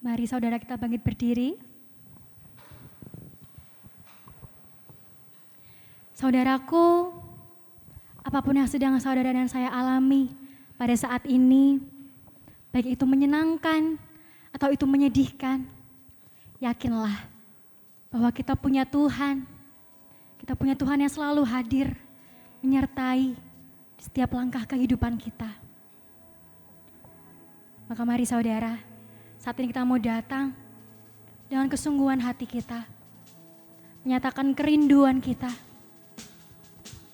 Mari saudara kita bangkit berdiri. Saudaraku, apapun yang sedang saudara dan saya alami pada saat ini, baik itu menyenangkan atau itu menyedihkan, yakinlah bahwa kita punya Tuhan. Kita punya Tuhan yang selalu hadir, menyertai di setiap langkah kehidupan kita. Maka mari saudara, saat ini kita mau datang dengan kesungguhan hati kita, menyatakan kerinduan kita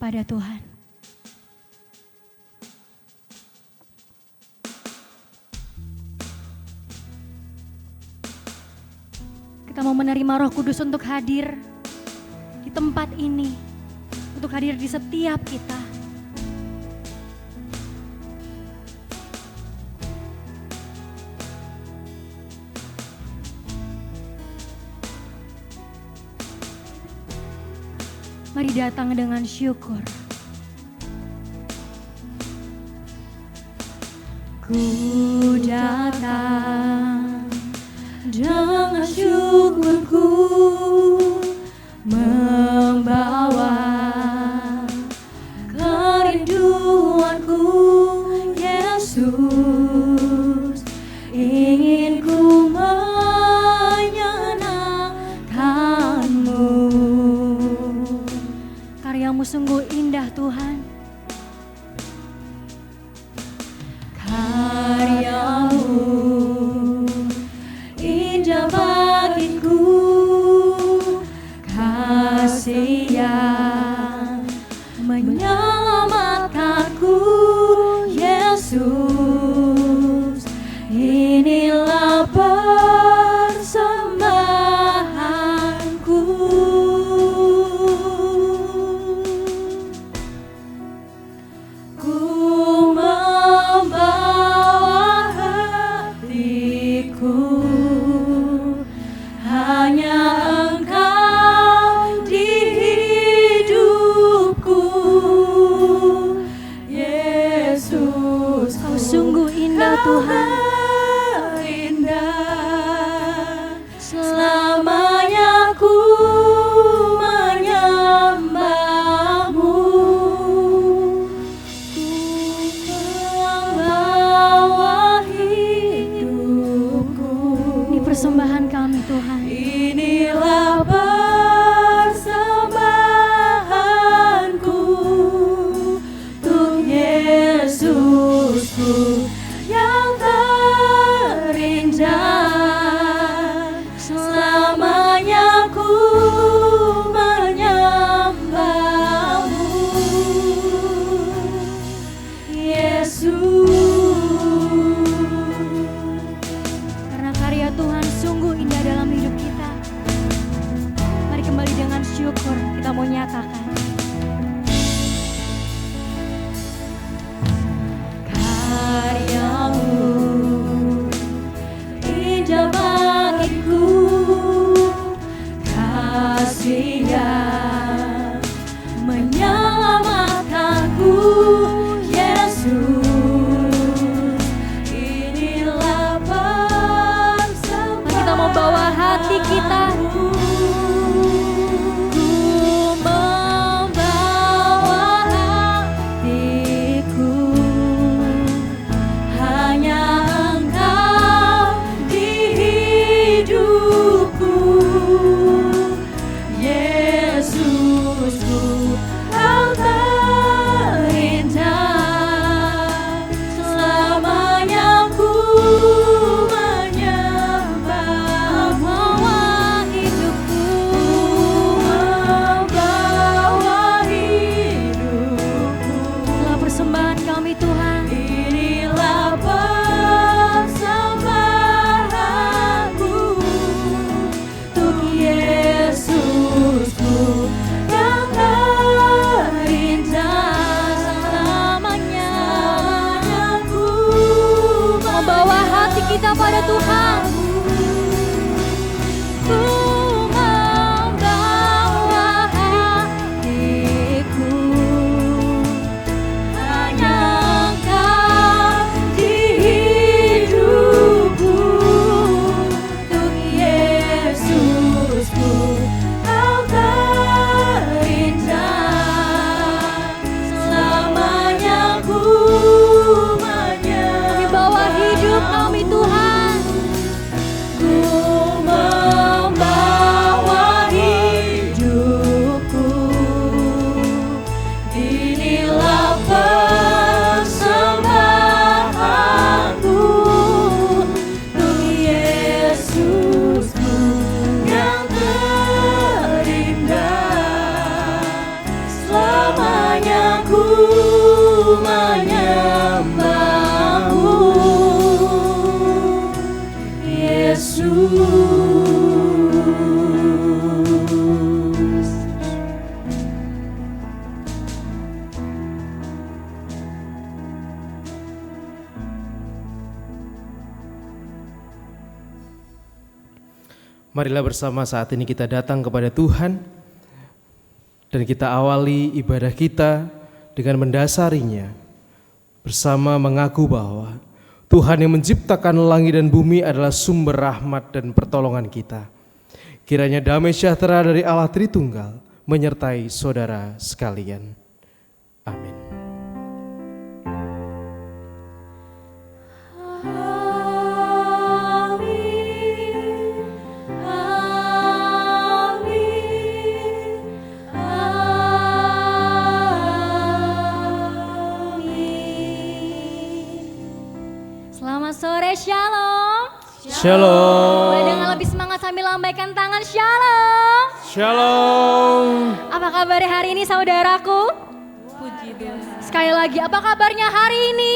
pada Tuhan. Kita mau menerima Roh Kudus untuk hadir di tempat ini, untuk hadir di setiap kita. Mari datang dengan syukur. Ku datang dengan syukurku, membawa kerinduanku, Yesus, ingin ku menyenangkanmu. Karyamu sungguh indah Tuhan. Karyamu indah bagiku, kasih yang menyelamatkanku, Yesus, inilah persembahanku. Ku membawa hatiku, hanya Engkau di hidupku, Yesus. Kau sungguh indah Tuhan, indah. Selamanya ku menyembahmu, ku membawa hidupku. Ini persembahan kami Tuhan. Inilah persembahanku untuk Yesusku yang terindah. Selamanya ku menyembahmu, Yesus. Karena karya Tuhan sungguh indah dalam hidup kita. Mari kembali dengan syukur kita mau nyatakan. Karyamu indah bagiku, kasih yang menyelamatkanku, Yesus, inilah persembahanku. Kita mau bawa hati kita. Ku membawa hatiku, hanya Engkau di hidupku, Yesusku, Kau terindah. Selamanya ku menyembahmu, hidupku, membawa hidupku. Inilah persembahan kami Tuhan. Inilah persembahanku untuk Yesusku yang terindah. Selamanya ku membawa hati kita pada Tuhan. Ku membawa hatiku, hanya Engkau di hidupku, Marilah bersama saat ini kita datang kepada Tuhan dan kita awali ibadah kita dengan mendasarinya bersama mengaku bahwa Tuhan yang menciptakan langit dan bumi adalah sumber rahmat dan pertolongan kita. Kiranya damai sejahtera dari Allah Tritunggal menyertai saudara sekalian. Amin. Selamat sore, Shalom. Shalom. Boleh dengan lebih semangat sambil lambaikan tangan, Shalom. Shalom. Apa kabar hari ini saudaraku? Puji Tuhan. Sekali lagi, apa kabarnya hari ini?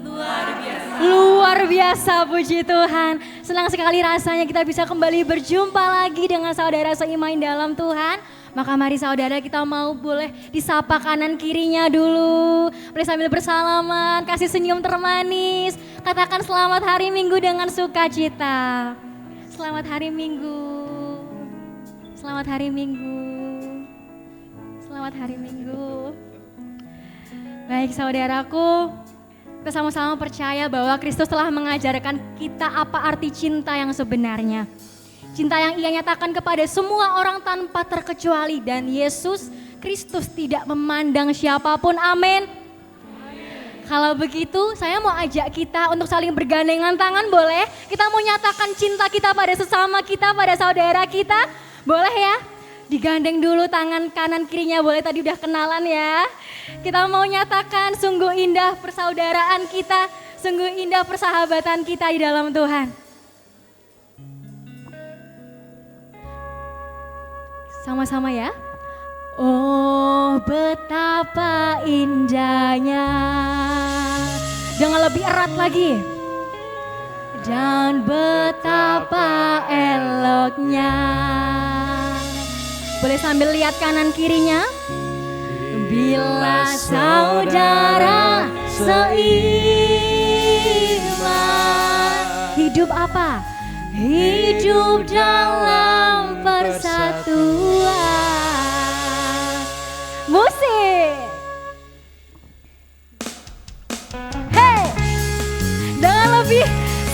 Luar biasa. Luar biasa, puji Tuhan. Senang sekali rasanya kita bisa kembali berjumpa lagi dengan saudara seiman dalam Tuhan. Maka mari saudara kita mau boleh disapa kanan kirinya dulu. Boleh sambil bersalaman, kasih senyum termanis. Katakan selamat hari Minggu dengan sukacita. Selamat hari Minggu. Selamat hari Minggu. Selamat hari Minggu. Baik saudaraku, kita sama-sama percaya bahwa Kristus telah mengajarkan kita apa arti cinta yang sebenarnya. Cinta yang ia nyatakan kepada semua orang tanpa terkecuali, dan Yesus Kristus tidak memandang siapapun, amin. Kalau begitu saya mau ajak kita untuk saling bergandengan tangan, boleh? Kita mau nyatakan cinta kita pada sesama kita, pada saudara kita, boleh ya? Digandeng dulu tangan kanan kirinya, boleh, tadi udah kenalan ya. Kita mau nyatakan sungguh indah persaudaraan kita, sungguh indah persahabatan kita di dalam Tuhan. Sama-sama ya. Oh betapa indahnya. Dengan lebih erat lagi. Dan betapa eloknya. Boleh sambil lihat kanan kirinya. Bila saudara seiman. Hidup apa? Hidup dalam persatuan. Musik. Hey, dengan lebih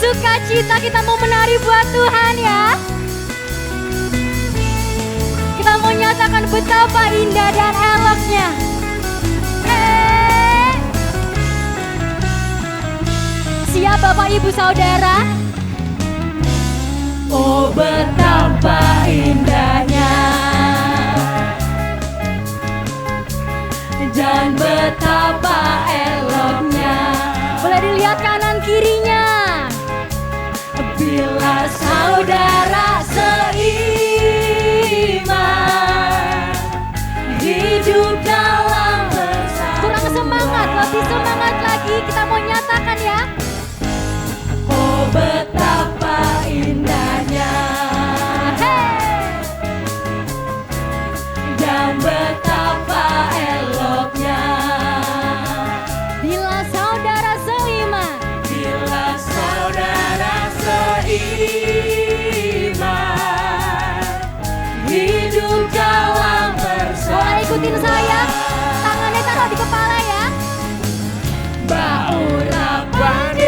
sukacita kita mau menari buat Tuhan ya. Kita mau nyatakan betapa indah dan eloknya. Hey. Siap Bapak Ibu Saudara? Oh betapa indahnya dan betapa eloknya. Boleh dilihat kanan kirinya. Bila saudara seiman, hidup dalam bersama. Kurang semangat, lebih semangat lagi. Kita mau nyatakan ya. Oh betapa indahnya, hey. Dan betapa eloknya. Bila saudara seiman, bila saudara seiman, hidup dalam bersama. Boleh ikutin saya, tangannya taruh di kepala ya. Bau rapat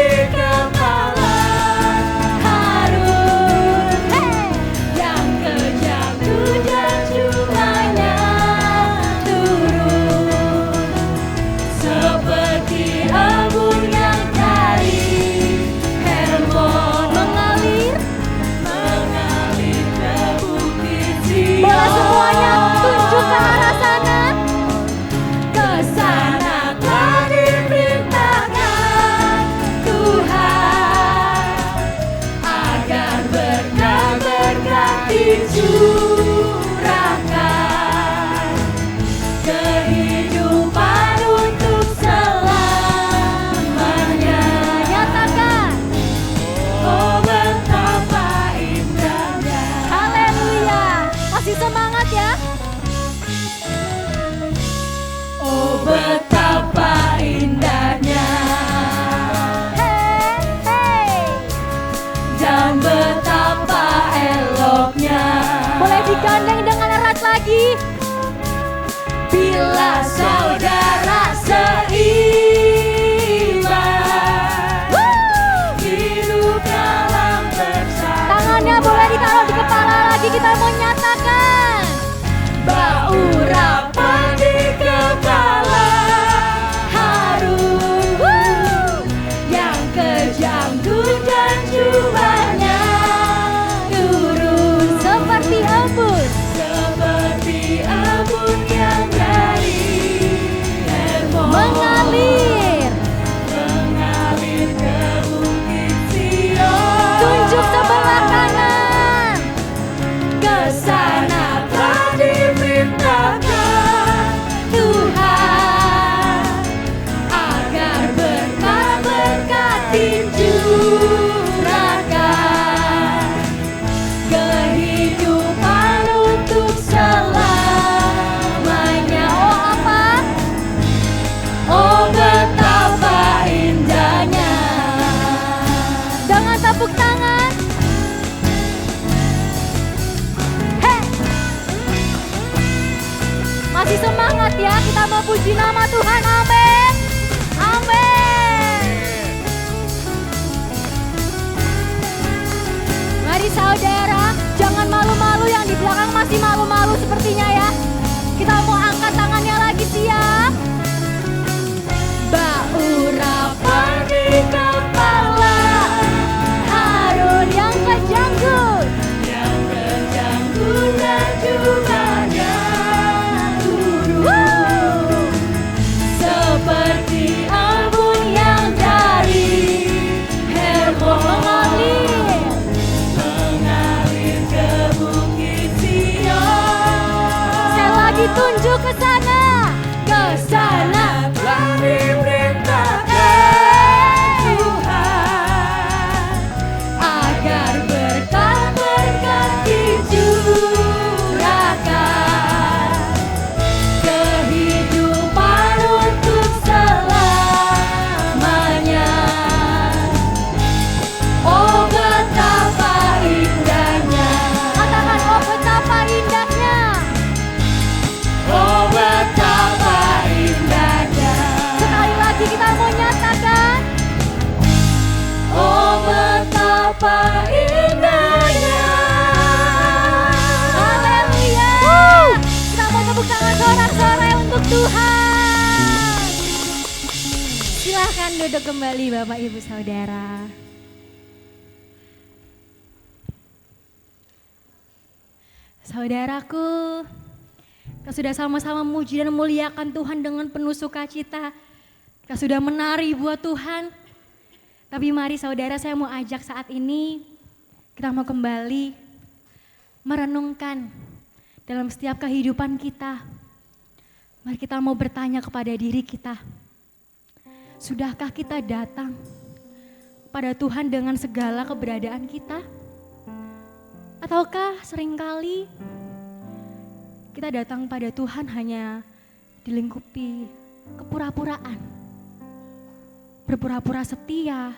digandeng dengan erat lagi. Bila saudara seiman, hidup dalam bersama. Tangannya boleh ditaruh di kepala lagi, kita mau nyatakan. Bau rapat di kepala Harun, yang kejam dan jubahnya turun Seperti embun yang dari Hermon mengalir. ke bukit Sion. Tunjuk sebelah kanan. Ke sana telah diperintahkan Tuhan agar berkat-berkat dicurahkan, kehidupan untuk selamanya. Oh apa? Oh betapa indahnya. Dengan tepuk tangan. Hei. Masih semangat ya, kita memuji nama Tuhan. Amin. Amin. Mari saudara, jangan malu-malu, yang di belakang masih malu-malu sepertinya ya. Kita mau angkat tangannya lagi, siap? Bau rapat di kepala Harun yang kejanggut. yang kejanggut dan jubahnya turun seperti embun yang dari Hermon mengalir ke bukit Sion. Sekali lagi tunjuk ke sana. Ke sana telah diperintahkan Tuhan agar berkat-berkat dicurahkan, kehidupan untuk selamanya. Oh betapa indahnya. Katakan, oh betapa indahnya. Oh betapa indahnya. Sekali lagi kita mau nyatakan. Oh betapa indahnya. Haleluya. Kita mau tepuk tangan sorak-sorai untuk Tuhan. Silahkan duduk kembali Bapak Ibu Saudara. Saudaraku, kita sudah sama-sama memuji dan memuliakan Tuhan dengan penuh sukacita. Kita sudah menari buat Tuhan. Tapi mari saudara, saya mau ajak saat ini kita mau kembali merenungkan dalam setiap kehidupan kita. Mari kita mau bertanya kepada diri kita. Sudahkah kita datang pada Tuhan dengan segala keberadaan kita? Ataukah seringkali kita datang pada Tuhan hanya dilingkupi kepura-puraan, berpura-pura setia,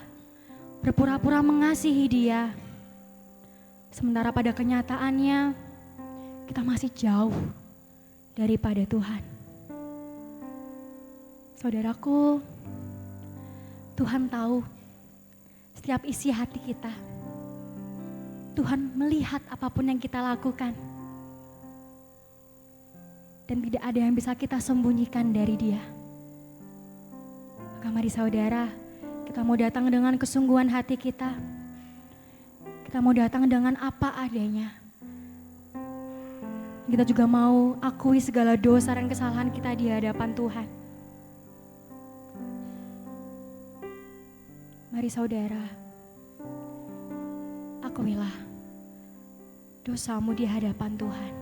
berpura-pura mengasihi Dia, sementara pada kenyataannya kita masih jauh daripada Tuhan. Saudaraku, Tuhan tahu setiap isi hati kita. Tuhan melihat apapun yang kita lakukan. Dan tidak ada yang bisa kita sembunyikan dari Dia. Maka mari saudara, kita mau datang dengan kesungguhan hati kita. Kita mau datang dengan apa adanya. Kita juga mau akui segala dosa dan kesalahan kita di hadapan Tuhan. Mari saudara, akuilah dosamu di hadapan Tuhan.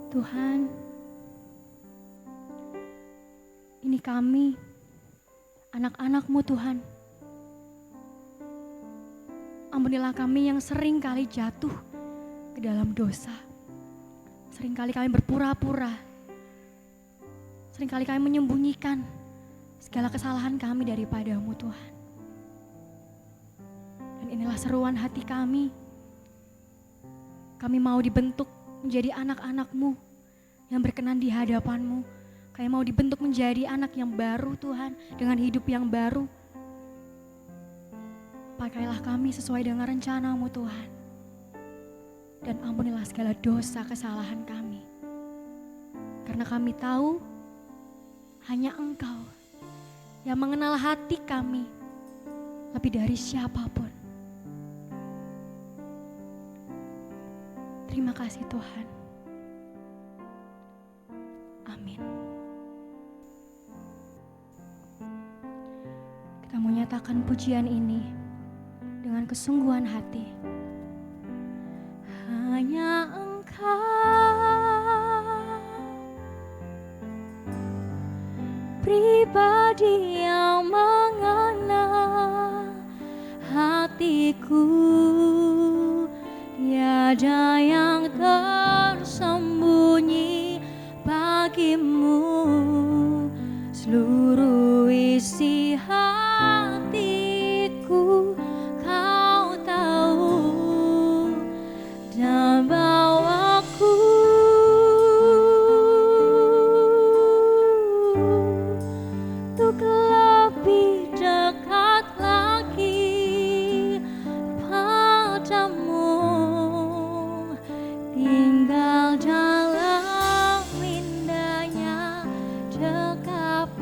Tuhan, ini kami, anak-anak-Mu Tuhan. Ampunilah kami yang sering kali jatuh ke dalam dosa. Seringkali kami berpura-pura. Seringkali kami menyembunyikan segala kesalahan kami daripada-Mu Tuhan. Dan inilah seruan hati kami. Kami mau dibentuk menjadi anak-anak-Mu yang berkenan di hadapan-Mu. Kami mau dibentuk menjadi anak yang baru Tuhan, dengan hidup yang baru. Pakailah kami sesuai dengan rencana-Mu Tuhan. Dan ampunilah segala dosa kesalahan kami. Karena kami tahu hanya Engkau yang mengenal hati kami lebih dari siapapun. Terima kasih Tuhan. Amin. Kita menyatakan pujian ini dengan kesungguhan hati. Hanya Engkau, pribadi yang mengenal hatiku, tiada yang tersembunyi bagimu, seluruh isi hatiku Kau tahu, dan bawaku untuk lebih dekat lagi padamu, tinggal dalam indahnya dekapan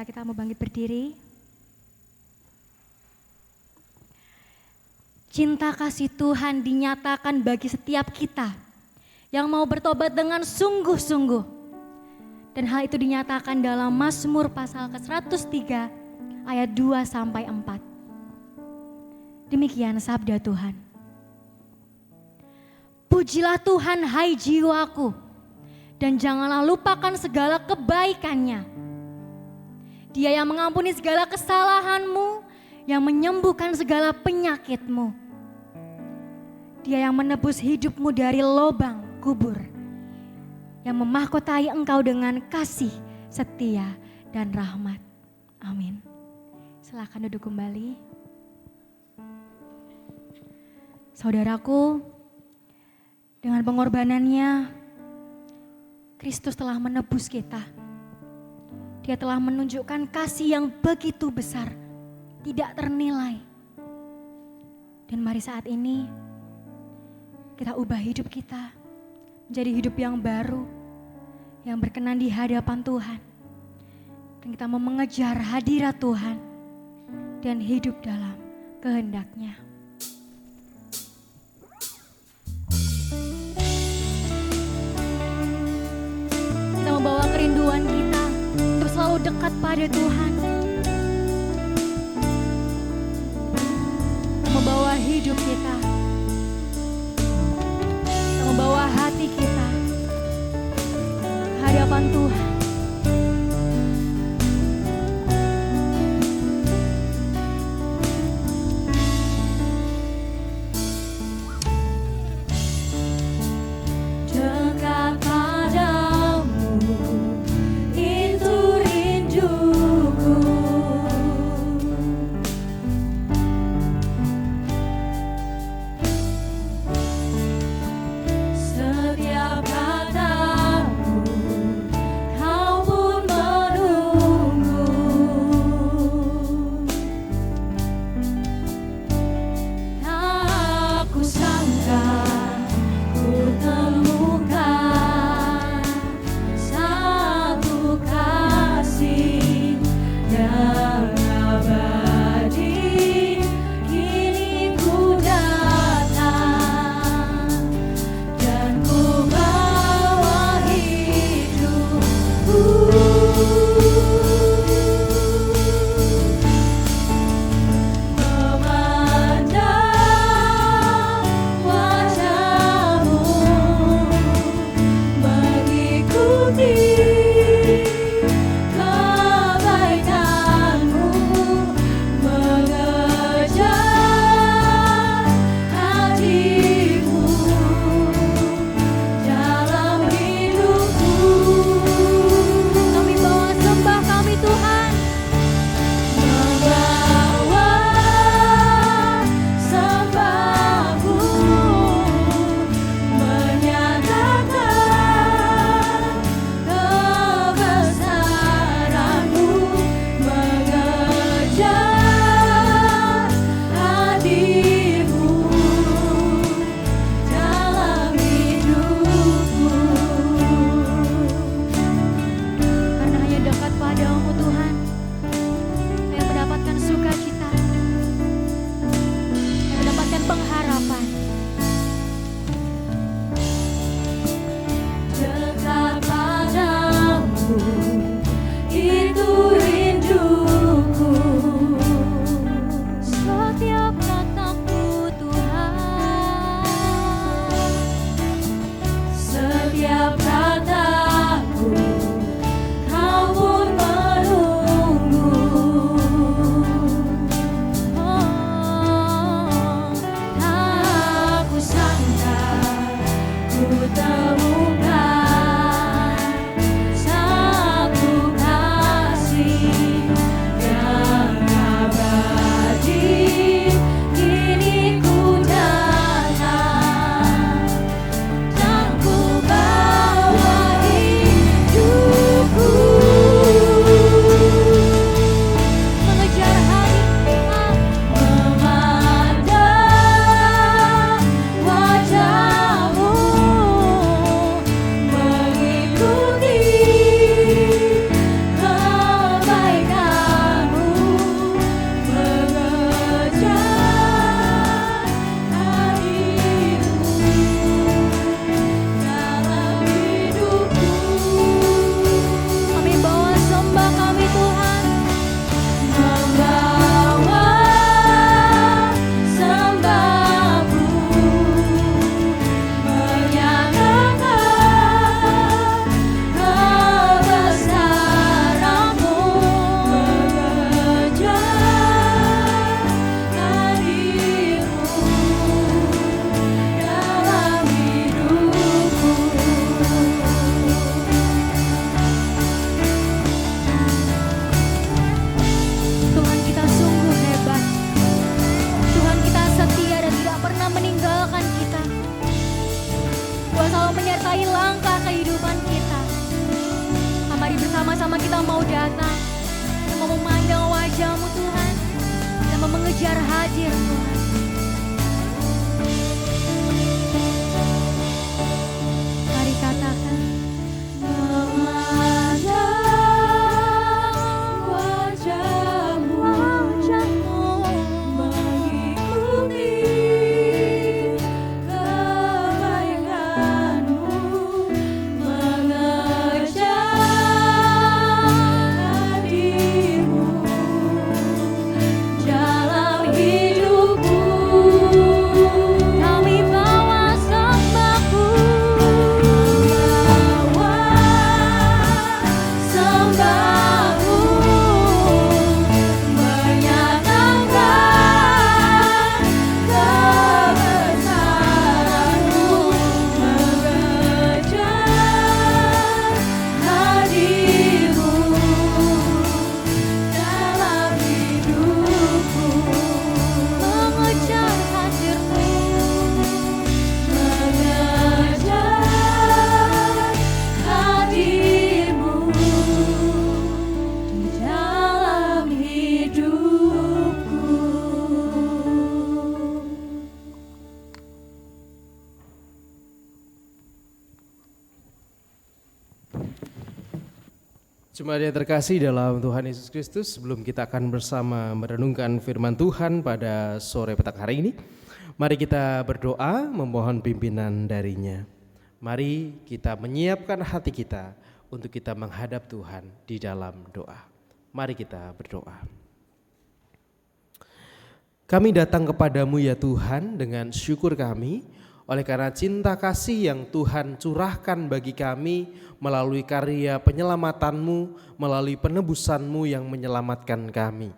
kita mau bangkit berdiri. Cinta kasih Tuhan dinyatakan bagi setiap kita yang mau bertobat dengan sungguh-sungguh. Dan hal itu dinyatakan dalam Mazmur pasal ke-103 ayat 2 sampai 4. Demikian sabda Tuhan. Pujilah Tuhan hai jiwaku, dan janganlah lupakan segala kebaikannya. Dia yang mengampuni segala kesalahanmu, yang menyembuhkan segala penyakitmu. Dia yang menebus hidupmu dari lubang kubur, yang memahkotai engkau dengan kasih, setia, dan rahmat. Amin. Silakan duduk kembali. Saudaraku, dengan pengorbanannya, Kristus telah menebus kita. Dia telah menunjukkan kasih yang begitu besar, tidak ternilai. Dan mari saat ini, kita ubah hidup kita menjadi hidup yang baru, yang berkenan di hadapan Tuhan. Dan kita mau mengejar hadirat Tuhan dan hidup dalam kehendak-Nya. Kita membawa kerinduan kita untuk selalu dekat pada Tuhan. Kita membawa hidup kita, kita membawa hati kita ke hadapan Tuhan. Dekat padamu, itu rinduku. Setiap katamu mengejar hadir Tuhan. Mari katakan, memandang wajahmu, mengikuti kebaikanmu, mengejar hadirmu dalam hidupku. kami bawa sembahku, Bawa sembahku, menyatakan kebesaranmu, mengejar hadirmu dalam hidupku, mengejar hadirmu, mengejar hadirmu di dalam hidupku. Jemaat yang terkasih dalam Tuhan Yesus Kristus, sebelum kita akan bersama merenungkan firman Tuhan pada sore petang hari ini, mari kita berdoa memohon pimpinan darinya. Mari kita menyiapkan hati kita untuk kita menghadap Tuhan di dalam doa. Mari kita berdoa. Kami datang kepadamu ya Tuhan dengan syukur kami oleh karena cinta kasih yang Tuhan curahkan bagi kami melalui karya penyelamatanmu, melalui penebusanmu yang menyelamatkan kami.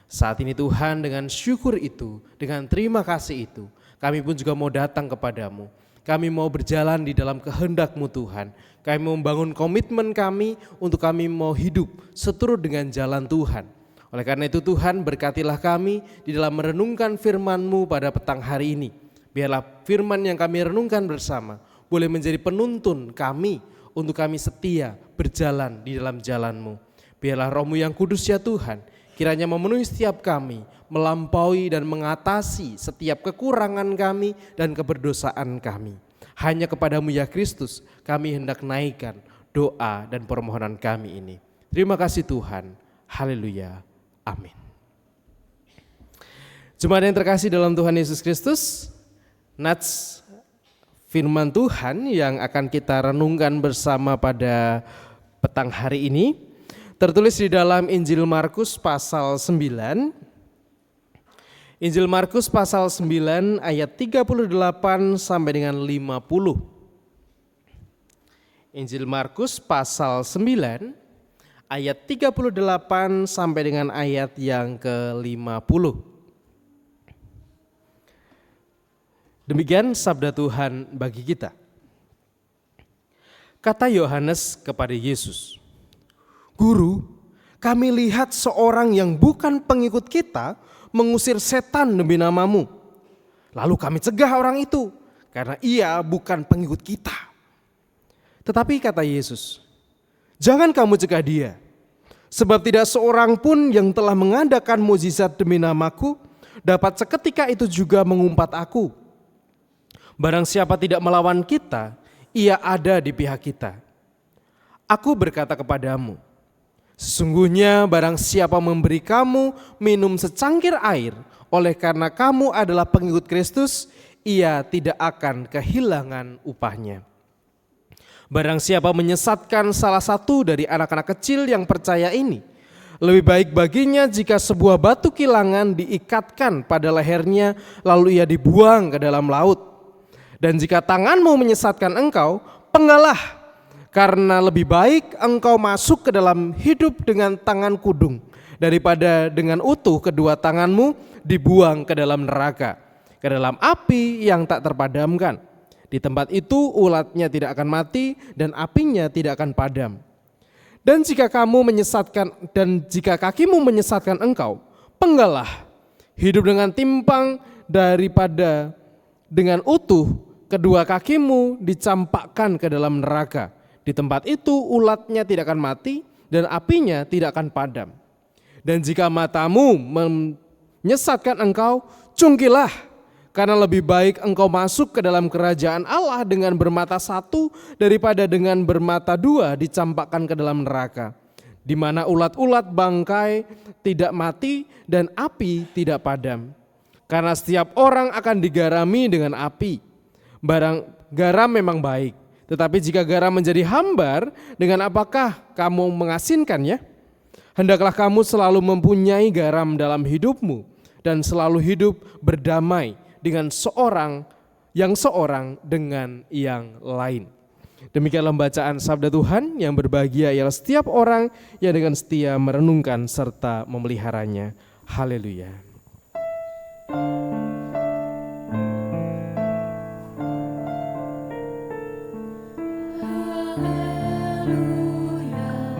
Saat ini Tuhan, dengan syukur itu, dengan terima kasih itu, kami pun juga mau datang kepadamu. Kami mau berjalan di dalam kehendak-Mu Tuhan. Kami mau membangun komitmen kami untuk kami mau hidup seturut dengan jalan Tuhan. Oleh karena itu Tuhan, berkatilah kami di dalam merenungkan firman-Mu pada petang hari ini. Biarlah firman yang kami renungkan bersama boleh menjadi penuntun kami untuk kami setia berjalan di dalam jalan-Mu. Biarlah Roh-Mu yang kudus ya Tuhan, kiranya memenuhi setiap kami, melampaui dan mengatasi setiap kekurangan kami dan keberdosaan kami. Hanya kepadamu ya Kristus kami hendak naikkan doa dan permohonan kami ini. Terima kasih Tuhan. Haleluya. Amin. Jemaat yang terkasih dalam Tuhan Yesus Kristus, nats firman Tuhan yang akan kita renungkan bersama pada petang hari ini tertulis di dalam Injil Markus pasal 9. Injil Markus pasal 9 ayat 38 sampai dengan 50. Injil Markus pasal 9 ayat 38 sampai dengan ayat yang ke-50. Demikian sabda Tuhan bagi kita. Kata Yohanes kepada Yesus, "Guru, kami lihat seorang yang bukan pengikut kita mengusir setan demi namamu. Lalu kami cegah orang itu karena ia bukan pengikut kita." Tetapi kata Yesus, "Jangan kamu cegah dia, sebab tidak seorang pun yang telah mengadakan mukjizat demi namaku dapat seketika itu juga mengumpat aku. Barang siapa tidak melawan kita, ia ada di pihak kita. Aku berkata kepadamu, sesungguhnya barang siapa memberi kamu minum secangkir air oleh karena kamu adalah pengikut Kristus, ia tidak akan kehilangan upahnya. Barang siapa menyesatkan salah satu dari anak-anak kecil yang percaya ini, lebih baik baginya jika sebuah batu kilangan diikatkan pada lehernya lalu ia dibuang ke dalam laut. Dan jika tanganmu menyesatkan engkau, penggalah, karena lebih baik engkau masuk ke dalam hidup dengan tangan kudung daripada dengan utuh kedua tanganmu dibuang ke dalam neraka, ke dalam api yang tak terpadamkan. Di tempat itu ulatnya tidak akan mati dan apinya tidak akan padam. Dan jika kakimu menyesatkan engkau, penggalah, hidup dengan timpang daripada dengan utuh kedua kakimu dicampakkan ke dalam neraka. Di tempat itu ulatnya tidak akan mati dan apinya tidak akan padam. Dan jika matamu Nyesatkan engkau? Cungkilah, karena lebih baik engkau masuk ke dalam kerajaan Allah dengan bermata satu daripada dengan bermata dua dicampakkan ke dalam neraka, di mana ulat-ulat bangkai tidak mati dan api tidak padam. Karena setiap orang akan digarami dengan api. Barang garam memang baik, tetapi jika garam menjadi hambar, dengan apakah kamu mengasinkannya? Hendaklah kamu selalu mempunyai garam dalam hidupmu dan selalu hidup berdamai dengan seorang dengan yang lain. Demikianlah bacaan sabda Tuhan. Yang berbahagia ialah setiap orang yang dengan setia merenungkan serta memeliharanya. Haleluya. Haleluya, amin. Haleluya, amin.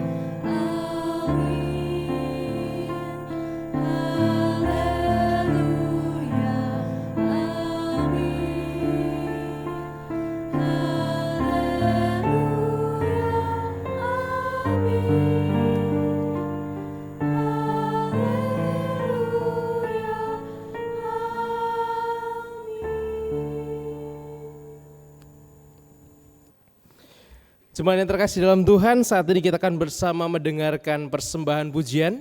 Jemaat yang terkasih dalam Tuhan, saat ini kita akan bersama mendengarkan persembahan pujian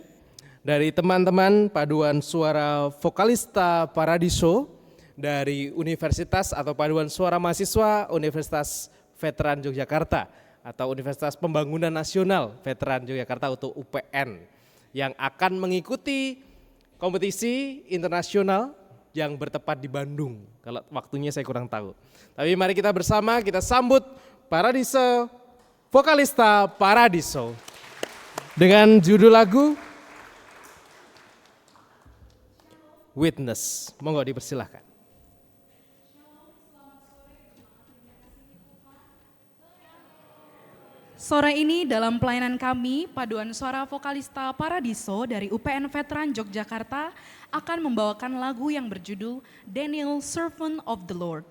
dari teman-teman paduan suara Vokalista Paradiso dari Universitas atau Paduan Suara Mahasiswa Universitas Veteran Yogyakarta atau Universitas Pembangunan Nasional Veteran Yogyakarta atau UPN yang akan mengikuti kompetisi internasional yang bertepat di Bandung. Kalau waktunya saya kurang tahu. Tapi mari kita bersama kita sambut Paradiso, Vokalista Paradiso dengan judul lagu Witness. Monggo dipersilahkan. Sore ini dalam pelayanan kami, Paduan Suara Vokalista Paradiso dari UPN Veteran Yogyakarta akan membawakan lagu yang berjudul Daniel Servant of the Lord.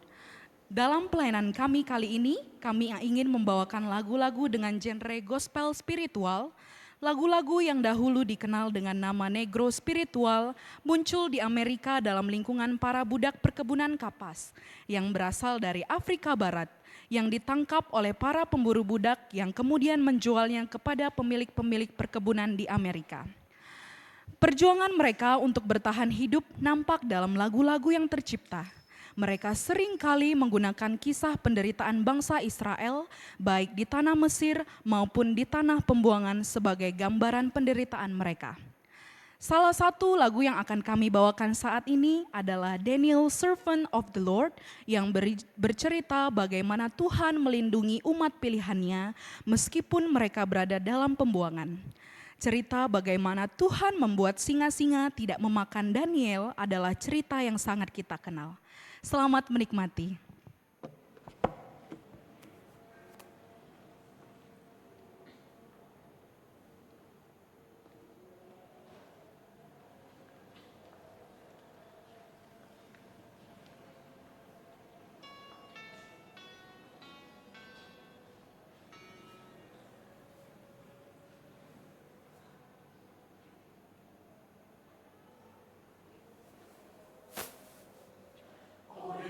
Dalam pelayanan kami kali ini, kami ingin membawakan lagu-lagu dengan genre gospel spiritual, lagu-lagu yang dahulu dikenal dengan nama negro spiritual, muncul di Amerika dalam lingkungan para budak perkebunan kapas yang berasal dari Afrika Barat, yang ditangkap oleh para pemburu budak yang kemudian menjualnya kepada pemilik-pemilik perkebunan di Amerika. Perjuangan mereka untuk bertahan hidup nampak dalam lagu-lagu yang tercipta. Mereka seringkali menggunakan kisah penderitaan bangsa Israel, baik di tanah Mesir maupun di tanah pembuangan sebagai gambaran penderitaan mereka. Salah satu lagu yang akan kami bawakan saat ini adalah Daniel Servant of the Lord yang bercerita bagaimana Tuhan melindungi umat pilihannya meskipun mereka berada dalam pembuangan. Cerita bagaimana Tuhan membuat singa-singa tidak memakan Daniel adalah cerita yang sangat kita kenal. Selamat menikmati.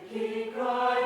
Keep crying.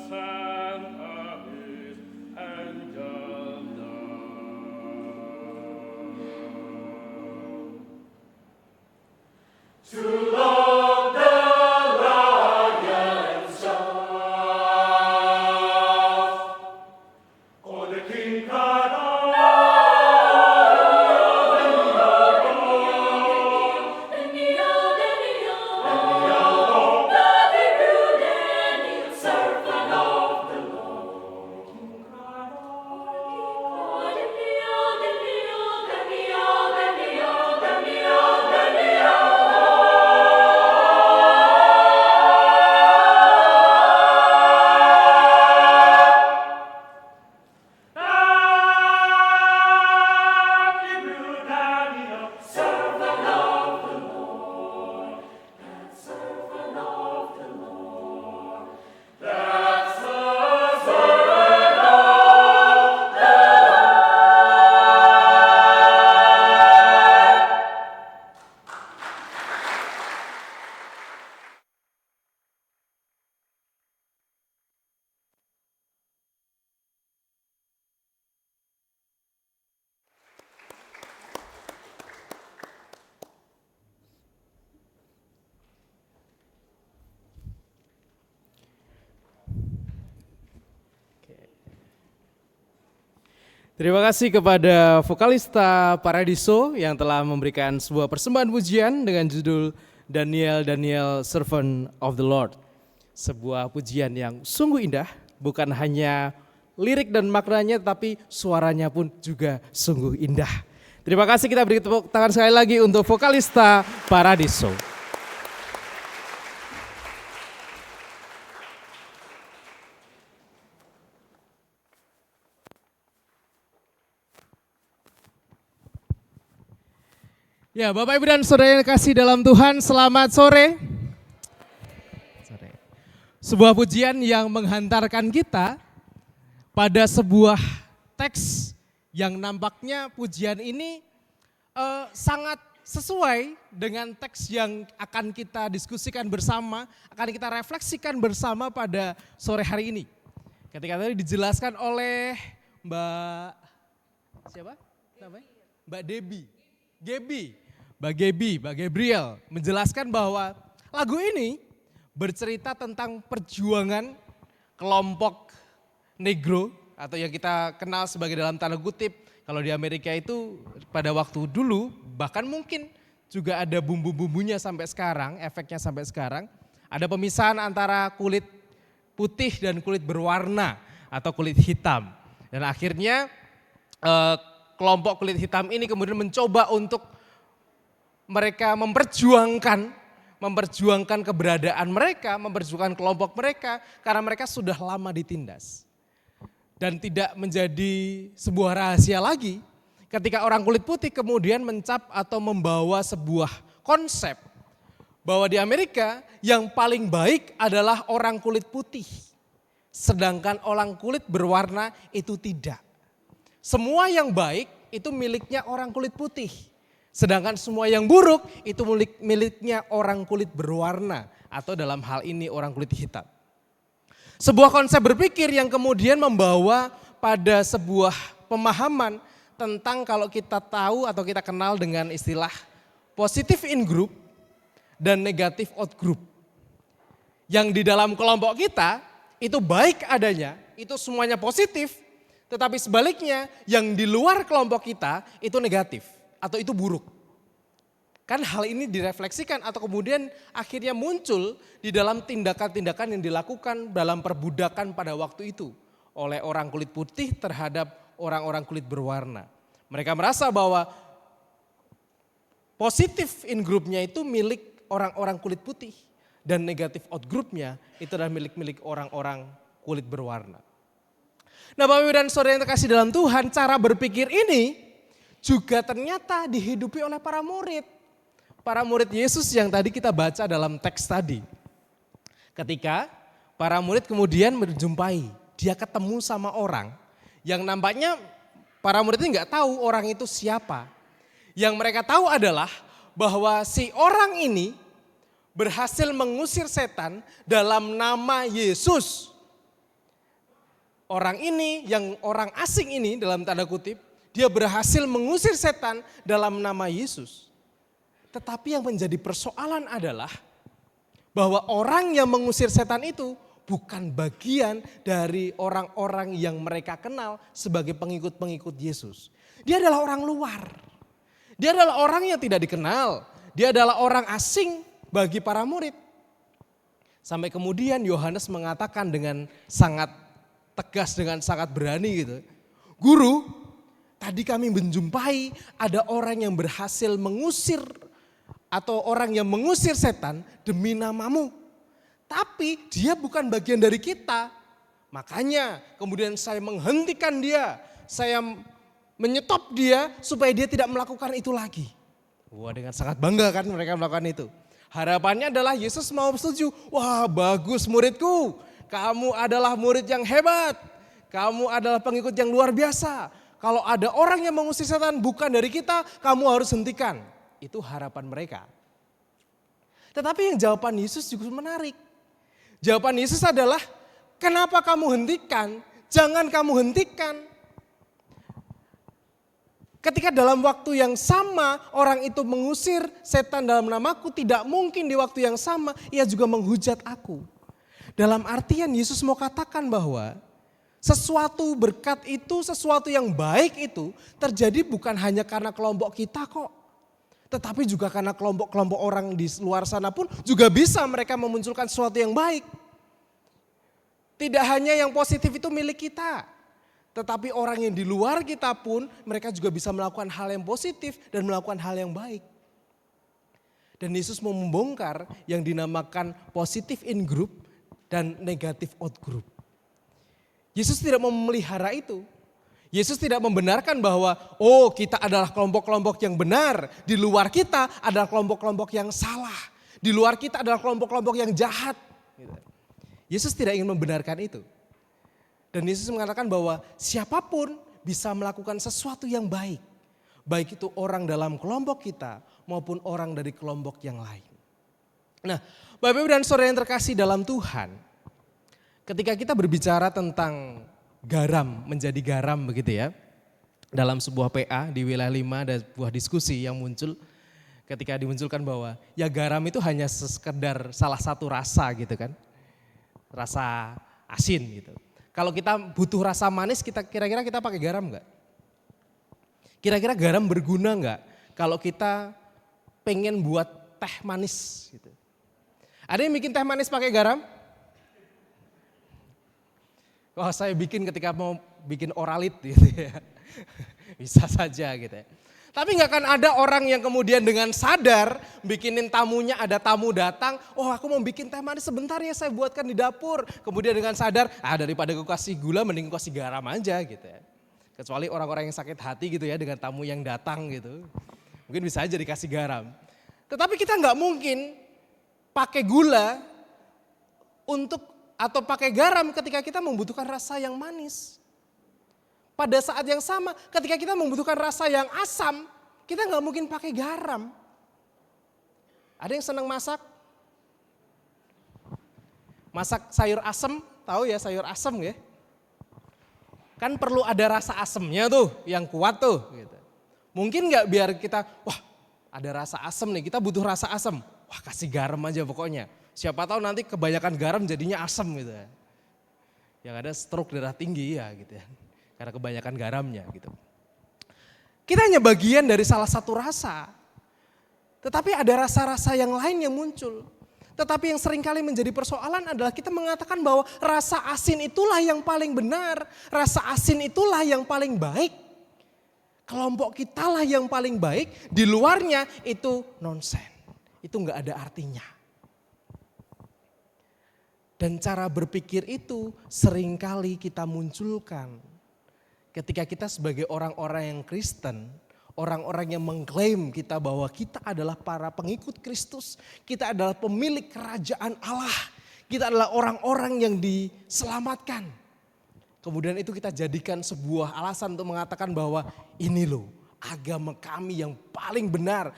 Santa is angel down. To love the lion soft, or the king cried Terima kasih kepada vokalista Paradiso yang telah memberikan sebuah persembahan pujian dengan judul Daniel, Servant of the Lord. Sebuah pujian yang sungguh indah, bukan hanya lirik dan maknanya tapi suaranya pun juga sungguh indah. Terima kasih, kita beri tepuk tangan sekali lagi untuk vokalista Paradiso. Ya, Bapak Ibu dan Saudara yang kasih dalam Tuhan, selamat sore. Sebuah pujian yang menghantarkan kita pada sebuah teks yang nampaknya pujian ini sangat sesuai dengan teks yang akan kita diskusikan bersama, akan kita refleksikan bersama pada sore hari ini. Ketika tadi dijelaskan oleh Mbak siapa? Namanya? Mbak Gabriel menjelaskan bahwa lagu ini bercerita tentang perjuangan kelompok negro atau yang kita kenal sebagai dalam tanda kutip kalau di Amerika itu pada waktu dulu bahkan mungkin juga ada bumbu-bumbunya sampai sekarang, efeknya sampai sekarang. Ada pemisahan antara kulit putih dan kulit berwarna atau kulit hitam. Dan akhirnya kelompok kulit hitam ini kemudian mencoba untuk mereka memperjuangkan keberadaan mereka, memperjuangkan kelompok mereka karena mereka sudah lama ditindas. Dan tidak menjadi sebuah rahasia lagi ketika orang kulit putih kemudian mencap atau membawa sebuah konsep bahwa di Amerika yang paling baik adalah orang kulit putih. Sedangkan orang kulit berwarna itu tidak. Semua yang baik itu miliknya orang kulit putih. Sedangkan semua yang buruk itu miliknya orang kulit berwarna atau dalam hal ini orang kulit hitam. Sebuah konsep berpikir yang kemudian membawa pada sebuah pemahaman tentang kalau kita tahu atau kita kenal dengan istilah positive in group dan negative out group. Yang di dalam kelompok kita itu baik adanya, itu semuanya positif, tetapi sebaliknya yang di luar kelompok kita itu negatif atau itu buruk. Kan hal ini direfleksikan atau kemudian akhirnya muncul di dalam tindakan-tindakan yang dilakukan dalam perbudakan pada waktu itu oleh orang kulit putih terhadap orang-orang kulit berwarna. Mereka merasa bahwa positif in groupnya itu milik orang-orang kulit putih dan negatif out groupnya itu adalah milik-milik orang-orang kulit berwarna. Nah, Bapak Ibu dan Saudara yang terkasih dalam Tuhan, cara berpikir ini juga ternyata dihidupi oleh para murid. Para murid Yesus yang tadi kita baca dalam teks tadi. Ketika para murid kemudian menjumpai, dia ketemu sama orang yang nampaknya para murid ini nggak tahu orang itu siapa. Yang mereka tahu adalah bahwa si orang ini berhasil mengusir setan dalam nama Yesus. orang ini, yang orang asing ini dalam tanda kutip, dia berhasil mengusir setan dalam nama Yesus. Tetapi yang menjadi persoalan adalah bahwa orang yang mengusir setan itu bukan bagian dari orang-orang yang mereka kenal sebagai pengikut-pengikut Yesus. Dia adalah orang luar. Dia adalah orang yang tidak dikenal. Dia adalah orang asing bagi para murid. Sampai kemudian Yohanes mengatakan dengan sangat tegas, dengan sangat berani gitu. Guru, tadi kami menjumpai ada orang yang berhasil mengusir atau orang yang mengusir setan demi namamu. Tapi dia bukan bagian dari kita. Makanya kemudian saya menghentikan dia. Saya menyetop dia supaya dia tidak melakukan itu lagi. Wah, dengan sangat bangga kan mereka melakukan itu. Harapannya adalah Yesus mau setuju. Wah, bagus muridku. Kamu adalah murid yang hebat. Kamu adalah pengikut yang luar biasa. Kalau ada orang yang mengusir setan bukan dari kita, kamu harus hentikan. Itu harapan mereka. Tetapi yang jawaban Yesus juga menarik. Jawaban Yesus adalah, kenapa kamu hentikan? Jangan kamu hentikan. Ketika dalam waktu yang sama orang itu mengusir setan dalam namaku, tidak mungkin di waktu yang sama ia juga menghujat aku. Dalam artian Yesus mau katakan bahwa sesuatu berkat itu, sesuatu yang baik itu terjadi bukan hanya karena kelompok kita kok. Tetapi juga karena kelompok-kelompok orang di luar sana pun juga bisa mereka memunculkan sesuatu yang baik. Tidak hanya yang positif itu milik kita. Tetapi orang yang di luar kita pun mereka juga bisa melakukan hal yang positif dan melakukan hal yang baik. Dan Yesus mau membongkar yang dinamakan positive in group dan negative out group. Yesus tidak mau memelihara itu. Yesus tidak membenarkan bahwa kita adalah kelompok-kelompok yang benar. Di luar kita adalah kelompok-kelompok yang salah. Di luar kita adalah kelompok-kelompok yang jahat. Yesus tidak ingin membenarkan itu. Dan Yesus mengatakan bahwa siapapun bisa melakukan sesuatu yang baik. Baik itu orang dalam kelompok kita maupun orang dari kelompok yang lain. Nah, Bapak Ibu dan Saudara yang terkasih dalam Tuhan. Ketika kita berbicara tentang garam, menjadi garam begitu ya. Dalam sebuah PA di wilayah 5 ada sebuah diskusi yang muncul. Ketika dimunculkan bahwa ya garam itu hanya sekedar salah satu rasa gitu kan. Rasa asin gitu. Kalau kita butuh rasa manis, kira-kira kita pakai garam enggak? Kira-kira garam berguna enggak kalau kita pengen buat teh manis gitu? Ada yang bikin teh manis pakai garam? Wah, saya bikin ketika mau bikin oralit gitu ya. Bisa saja gitu ya. Tapi nggak akan ada orang yang kemudian dengan sadar bikinin tamunya, ada tamu datang, aku mau bikin teh manis sebentar ya saya buatkan di dapur. Kemudian dengan sadar, daripada aku kasih gula mending aku kasih garam aja gitu ya. Kecuali orang-orang yang sakit hati gitu ya dengan tamu yang datang gitu. Mungkin bisa aja dikasih garam. Tetapi kita nggak mungkin pakai gula atau pakai garam ketika kita membutuhkan rasa yang manis. Pada saat yang sama ketika kita membutuhkan rasa yang asam, kita nggak mungkin pakai garam. Ada yang senang masak? Masak sayur asem, tahu ya sayur asem ya? Kan perlu ada rasa asemnya tuh yang kuat tuh. Gitu. Mungkin nggak biar kita, ada rasa asem nih, kita butuh rasa asem. Kasih garam aja pokoknya. Siapa tahu nanti kebanyakan garam jadinya asem gitu ya. Yang ada stroke darah tinggi ya gitu ya. Karena kebanyakan garamnya gitu. Kita hanya bagian dari salah satu rasa. Tetapi ada rasa-rasa yang lain yang muncul. Tetapi yang seringkali menjadi persoalan adalah kita mengatakan bahwa rasa asin itulah yang paling benar. Rasa asin itulah yang paling baik. Kelompok kitalah yang paling baik. Di luarnya itu nonsen. Itu enggak ada artinya. Dan cara berpikir itu seringkali kita munculkan. Ketika kita sebagai orang-orang yang Kristen, orang-orang yang mengklaim kita bahwa kita adalah para pengikut Kristus, kita adalah pemilik kerajaan Allah, kita adalah orang-orang yang diselamatkan. Kemudian itu kita jadikan sebuah alasan untuk mengatakan bahwa ini loh agama kami yang paling benar,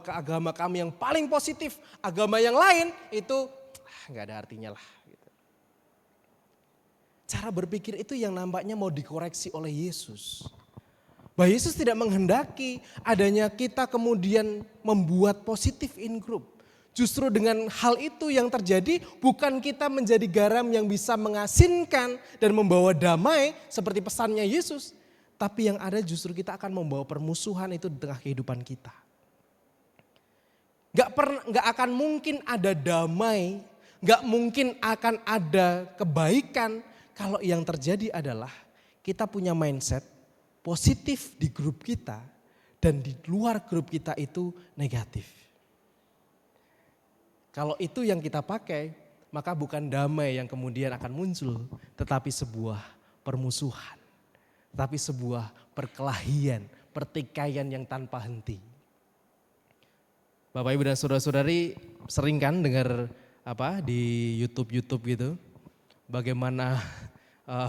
agama kami yang paling positif, agama yang lain itu nggak ada artinya lah. cara berpikir itu yang nampaknya mau dikoreksi oleh Yesus. Bahwa Yesus tidak menghendaki adanya kita kemudian membuat positif in group. Justru dengan hal itu yang terjadi bukan kita menjadi garam yang bisa mengasinkan dan membawa damai seperti pesannya Yesus. Tapi yang ada justru kita akan membawa permusuhan itu di tengah kehidupan kita. Gak akan mungkin ada damai, gak mungkin akan ada kebaikan kalau yang terjadi adalah kita punya mindset positif di grup kita dan di luar grup kita itu negatif. Kalau itu yang kita pakai, maka bukan damai yang kemudian akan muncul, tetapi sebuah permusuhan, tetapi sebuah perkelahian, pertikaian yang tanpa henti. Bapak Ibu dan saudara-saudari sering kan dengar di YouTube gitu, bagaimana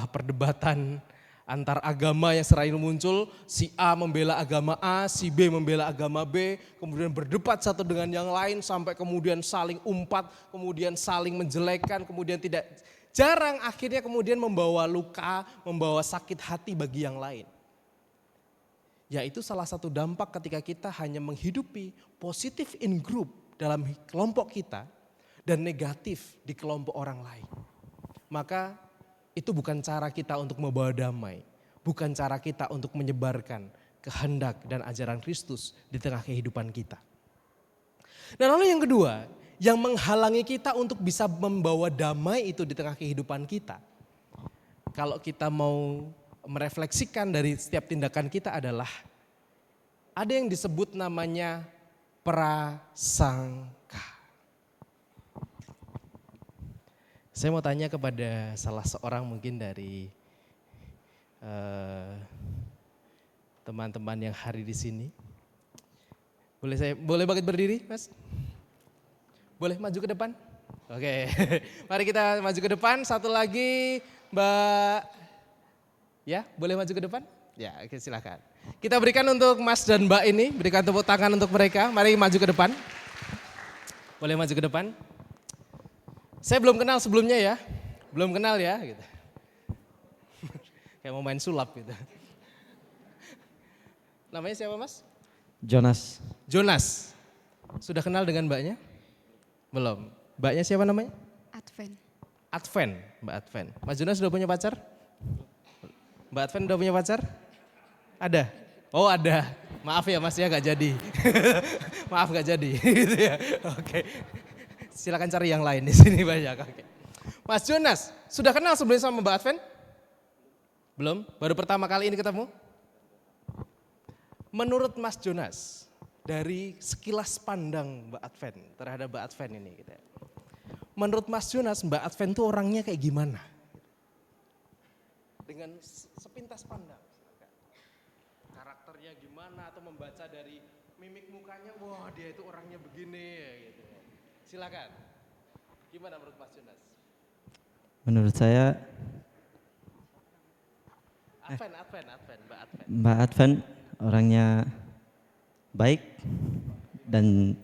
perdebatan antar agama yang sering muncul, si A membela agama A, si B membela agama B, kemudian berdebat satu dengan yang lain sampai kemudian saling umpat, kemudian saling menjelekkan, kemudian tidak jarang akhirnya kemudian membawa luka, membawa sakit hati bagi yang lain. Yaitu salah satu dampak ketika kita hanya menghidupi positif in group dalam kelompok kita dan negatif di kelompok orang lain. Maka itu bukan cara kita untuk membawa damai, bukan cara kita untuk menyebarkan kehendak dan ajaran Kristus di tengah kehidupan kita. Dan lalu yang kedua, yang menghalangi kita untuk bisa membawa damai itu di tengah kehidupan kita. Kalau kita mau merefleksikan dari setiap tindakan kita adalah ada yang disebut namanya prasangka. Saya mau tanya kepada salah seorang mungkin dari teman-teman yang hari di sini. Boleh bangkit berdiri, Mas? Boleh maju ke depan? Oke, mari kita maju ke depan. Satu lagi, Mbak. Ya, boleh maju ke depan? Ya, oke, silakan. Kita berikan untuk Mas dan Mbak ini, berikan tepuk tangan untuk mereka. Mari maju ke depan. Boleh maju ke depan? Saya belum kenal sebelumnya ya, belum kenal ya gitu. Kayak mau main sulap gitu. Namanya siapa Mas? Jonas. Jonas. Sudah kenal dengan mbaknya? Belum. Mbaknya siapa namanya? Advent. Advent, Mbak Advent. Mas Jonas sudah punya pacar? Mbak Advent udah punya pacar? Ada? Oh ada. Maaf ya Mas ya gak jadi. Maaf gak jadi. Gitu ya. Oke. Silakan cari yang lain di sini banyak. Oke. Mas Jonas, sudah kenal sebelumnya sama Mbak Advent? Belum? Baru pertama kali ini ketemu? Menurut Mas Jonas, dari sekilas pandang Mbak Advent terhadap Mbak Advent ini. Gitu ya. Menurut Mas Jonas, Mbak Advent itu orangnya kayak gimana? Dengan sepintas pandang. Karakternya gimana atau membaca dari mimik mukanya, wah dia itu orangnya begini gitu. Silakan. Gimana menurut Mas Jonas? Menurut saya Mbak Advent orangnya baik dan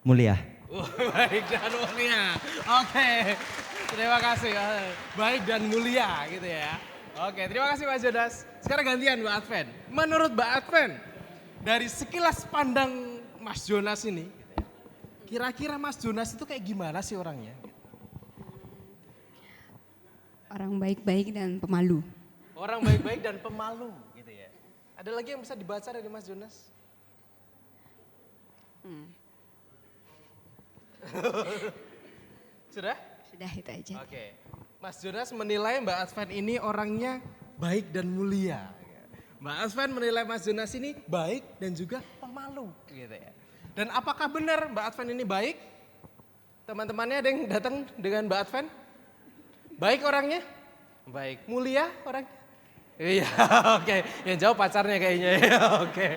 mulia. Baik dan mulia. Oke. Terima kasih. Baik dan mulia gitu ya. Oke, terima kasih Mas Jonas. Sekarang gantian Mbak Advent. Menurut Mbak Advent, dari sekilas pandang Mas Jonas ini, kira-kira Mas Jonas itu kayak gimana sih orangnya? Orang baik-baik dan pemalu. Orang baik-baik dan pemalu gitu ya. Ada lagi yang bisa dibaca dari Mas Jonas? Sudah? Sudah itu aja. Oke. Mas Jonas menilai Mbak Advent ini orangnya baik dan mulia. Mbak Advent menilai Mas Jonas ini baik dan juga pemalu gitu ya. Dan apakah benar Mbak Advent ini baik? Teman-temannya ada yang datang dengan Mbak Advent? Baik orangnya? Baik. Mulia orangnya? Iya, oke. Yang jawab pacarnya kayaknya ya. Oke.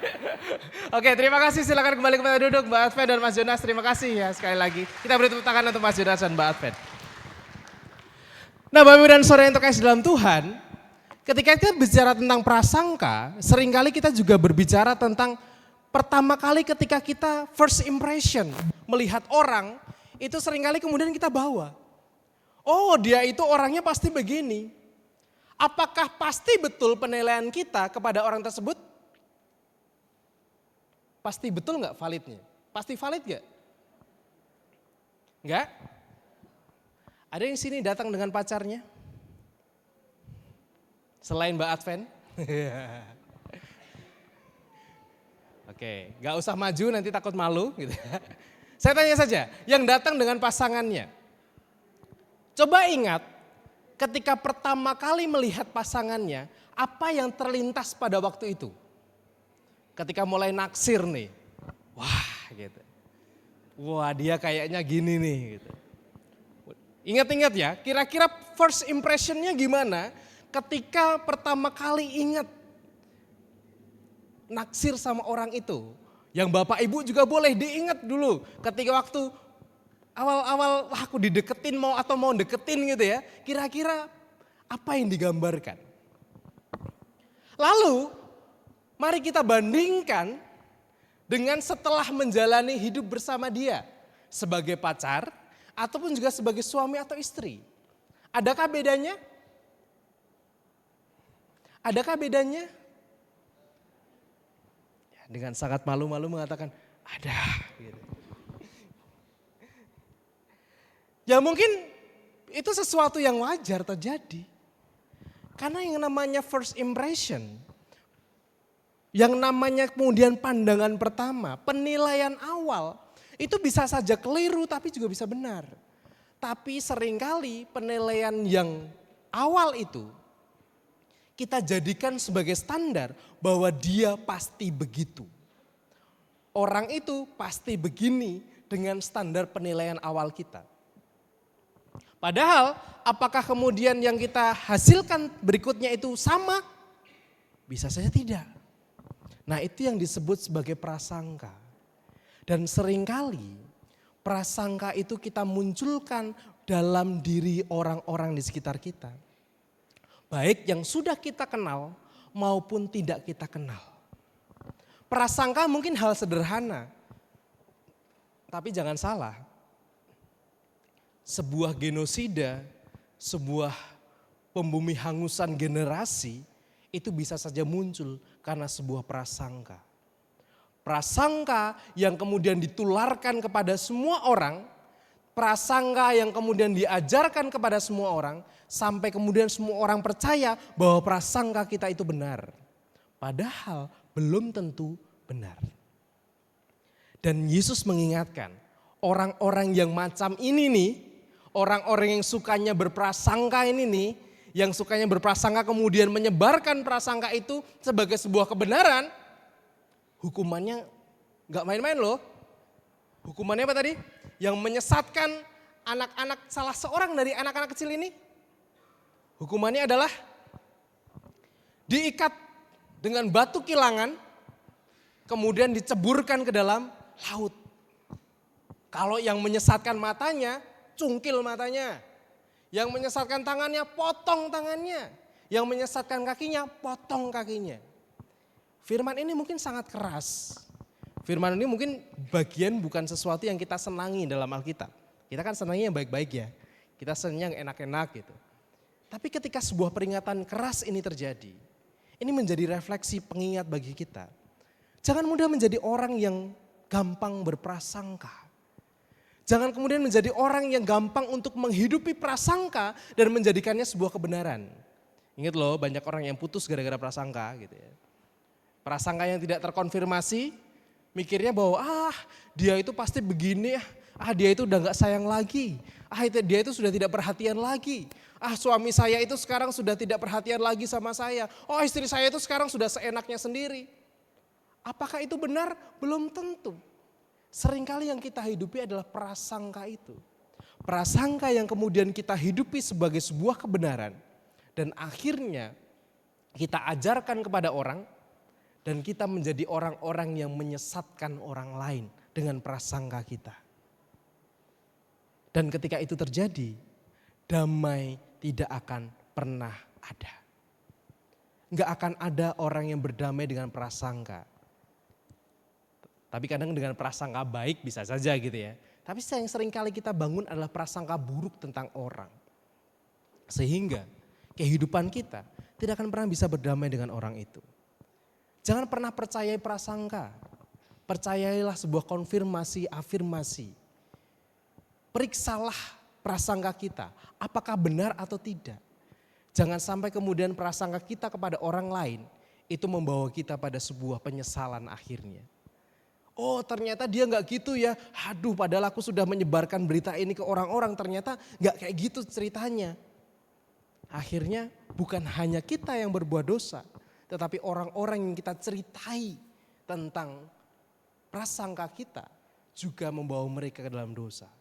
Oke, terima kasih. Silakan kembali kepada duduk Mbak Advent dan Mas Jonas. Terima kasih ya sekali lagi. Kita beri tepuk tangan untuk Mas Jonas dan Mbak Advent. Nah, Bapak Ibu dan Saudara yang terkasih dalam Tuhan, ketika kita bicara tentang prasangka, seringkali kita juga berbicara tentang pertama kali ketika kita first impression melihat orang, itu seringkali kemudian kita bawa. Oh, dia itu orangnya pasti begini. Apakah pasti betul penilaian kita kepada orang tersebut? Pasti betul nggak validnya? Pasti valid nggak? Enggak? Ada yang sini datang dengan pacarnya? Selain Mbak Adven? Oke, nggak usah maju nanti takut malu gitu. Saya tanya saja, yang datang dengan pasangannya. Coba ingat ketika pertama kali melihat pasangannya, apa yang terlintas pada waktu itu? Ketika mulai naksir nih, wah gitu. Wah dia kayaknya gini nih gitu. Ingat-ingat ya, kira-kira first impressionnya gimana ketika pertama kali ingat naksir sama orang itu. Yang Bapak Ibu juga boleh diingat dulu ketika waktu awal-awal wah aku dideketin mau deketin gitu ya. Kira-kira apa yang digambarkan. Lalu mari kita bandingkan dengan setelah menjalani hidup bersama dia. Sebagai pacar ataupun juga sebagai suami atau istri. Adakah bedanya? Adakah bedanya? Dengan sangat malu-malu mengatakan, ada. Gitu. Ya mungkin itu sesuatu yang wajar terjadi. Karena yang namanya first impression, yang namanya kemudian pandangan pertama, penilaian awal, itu bisa saja keliru tapi juga bisa benar. Tapi seringkali penilaian yang awal itu, kita jadikan sebagai standar bahwa dia pasti begitu. Orang itu pasti begini dengan standar penilaian awal kita. Padahal apakah kemudian yang kita hasilkan berikutnya itu sama? Bisa saja tidak. Nah itu yang disebut sebagai prasangka. Dan seringkali prasangka itu kita munculkan dalam diri orang-orang di sekitar kita. Baik yang sudah kita kenal maupun tidak kita kenal. Prasangka mungkin hal sederhana. Tapi jangan salah. Sebuah genosida, sebuah pembumi hangusan generasi itu bisa saja muncul karena sebuah prasangka. Prasangka yang kemudian ditularkan kepada semua orang, prasangka yang kemudian diajarkan kepada semua orang, sampai kemudian semua orang percaya bahwa prasangka kita itu benar. Padahal belum tentu benar. Dan Yesus mengingatkan orang-orang yang macam ini nih, orang-orang yang sukanya berprasangka ini nih, yang sukanya berprasangka kemudian menyebarkan prasangka itu sebagai sebuah kebenaran, hukumannya gak main-main loh. Hukumannya apa tadi? Yang menyesatkan anak-anak salah seorang dari anak-anak kecil ini. Hukumannya adalah diikat dengan batu kilangan, kemudian diceburkan ke dalam laut. Kalau yang menyesatkan matanya, cungkil matanya. Yang menyesatkan tangannya, potong tangannya. Yang menyesatkan kakinya, potong kakinya. Firman ini mungkin sangat keras. Firman ini mungkin bagian bukan sesuatu yang kita senangi dalam Alkitab. Kita kan senangnya yang baik-baik ya. Kita senang yang enak-enak gitu. Tapi ketika sebuah peringatan keras ini terjadi, ini menjadi refleksi pengingat bagi kita. Jangan mudah menjadi orang yang gampang berprasangka. Jangan kemudian menjadi orang yang gampang untuk menghidupi prasangka dan menjadikannya sebuah kebenaran. Ingat loh, banyak orang yang putus gara-gara prasangka gitu ya. Prasangka yang tidak terkonfirmasi, mikirnya bahwa dia itu pasti begini, dia itu udah gak sayang lagi, dia itu sudah tidak perhatian lagi. Suami saya itu sekarang sudah tidak perhatian lagi sama saya. Istri saya itu sekarang sudah seenaknya sendiri. Apakah itu benar? Belum tentu. Seringkali yang kita hidupi adalah prasangka itu. Prasangka yang kemudian kita hidupi sebagai sebuah kebenaran. Dan akhirnya kita ajarkan kepada orang. Dan kita menjadi orang-orang yang menyesatkan orang lain dengan prasangka kita. Dan ketika itu terjadi, damai tidak akan pernah ada. Enggak akan ada orang yang berdamai dengan prasangka. Tapi kadang dengan prasangka baik bisa saja gitu ya. Tapi yang sering kali kita bangun adalah prasangka buruk tentang orang. Sehingga kehidupan kita tidak akan pernah bisa berdamai dengan orang itu. Jangan pernah percayai prasangka. Percayailah sebuah konfirmasi, afirmasi. Periksalah prasangka kita, apakah benar atau tidak. Jangan sampai kemudian prasangka kita kepada orang lain itu membawa kita pada sebuah penyesalan akhirnya. Oh ternyata dia nggak gitu ya, aduh padahal aku sudah menyebarkan berita ini ke orang-orang, ternyata nggak kayak gitu ceritanya. Akhirnya bukan hanya kita yang berbuat dosa, tetapi orang-orang yang kita ceritai tentang prasangka kita juga membawa mereka ke dalam dosa.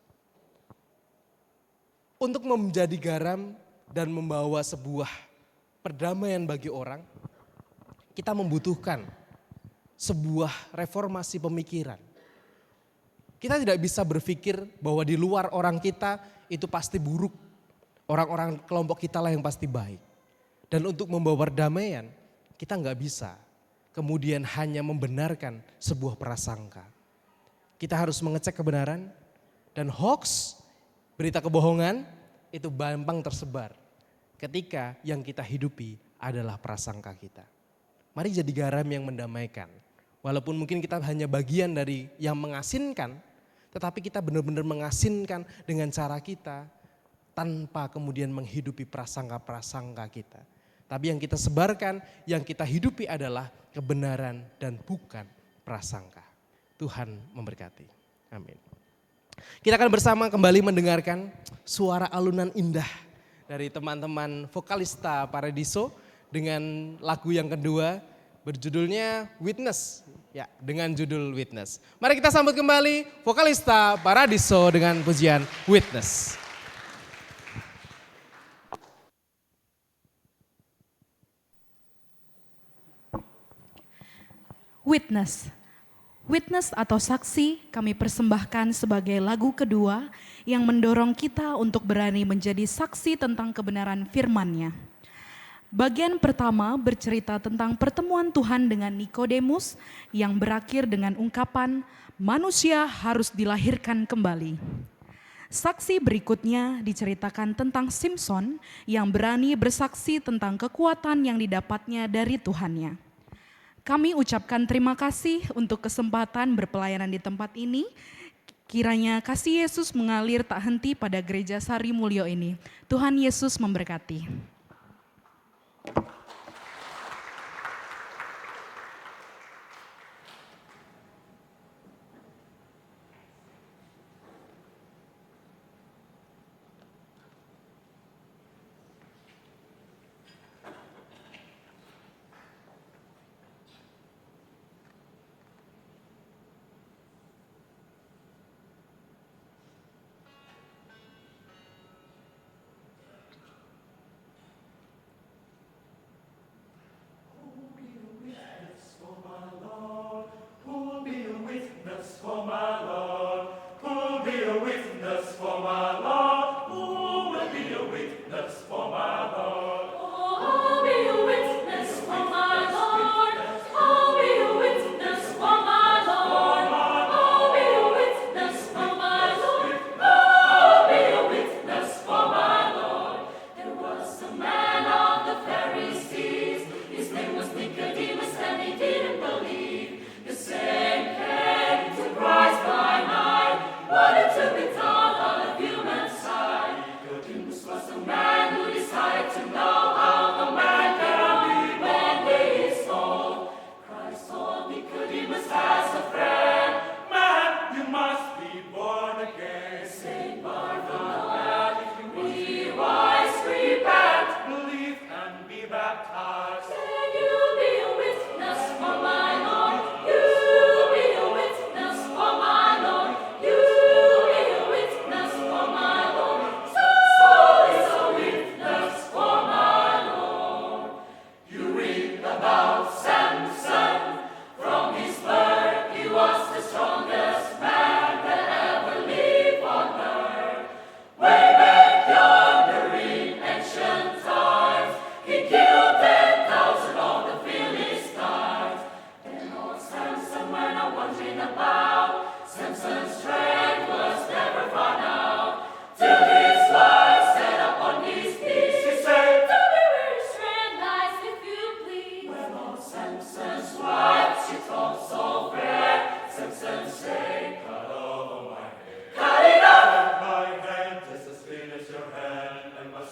Untuk menjadi garam dan membawa sebuah perdamaian bagi orang, kita membutuhkan sebuah reformasi pemikiran. Kita tidak bisa berpikir bahwa di luar orang kita itu pasti buruk. Orang-orang kelompok kita lah yang pasti baik. Dan untuk membawa perdamaian, kita nggak bisa kemudian hanya membenarkan sebuah prasangka. Kita harus mengecek kebenaran dan hoax, berita kebohongan itu gampang tersebar ketika yang kita hidupi adalah prasangka kita. Mari jadi garam yang mendamaikan. Walaupun mungkin kita hanya bagian dari yang mengasinkan, tetapi kita benar-benar mengasinkan dengan cara kita tanpa kemudian menghidupi prasangka-prasangka kita. Tapi yang kita sebarkan, yang kita hidupi adalah kebenaran dan bukan prasangka. Tuhan memberkati. Amin. Kita akan bersama kembali mendengarkan suara alunan indah dari teman-teman Vokalista Paradiso dengan lagu yang kedua berjudulnya Witness. Ya, dengan judul Witness. Mari kita sambut kembali Vokalista Paradiso dengan pujian Witness. Witness. Witness atau saksi kami persembahkan sebagai lagu kedua yang mendorong kita untuk berani menjadi saksi tentang kebenaran firman-Nya. Bagian pertama bercerita tentang pertemuan Tuhan dengan Nikodemus yang berakhir dengan ungkapan manusia harus dilahirkan kembali. Saksi berikutnya diceritakan tentang Simpson yang berani bersaksi tentang kekuatan yang didapatnya dari Tuhannya. Kami ucapkan terima kasih untuk kesempatan berpelayanan di tempat ini. Kiranya kasih Yesus mengalir tak henti pada gereja Sari Mulyo ini. Tuhan Yesus memberkati.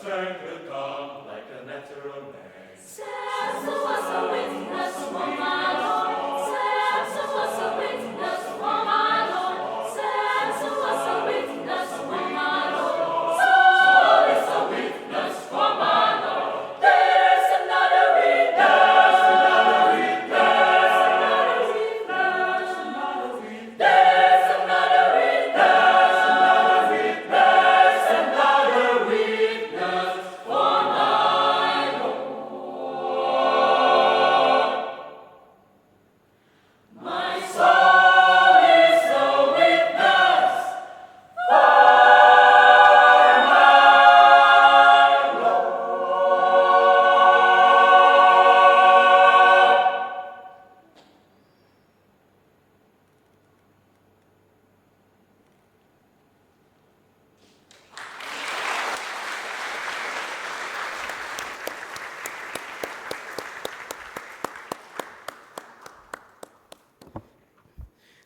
strength will come like a natural man.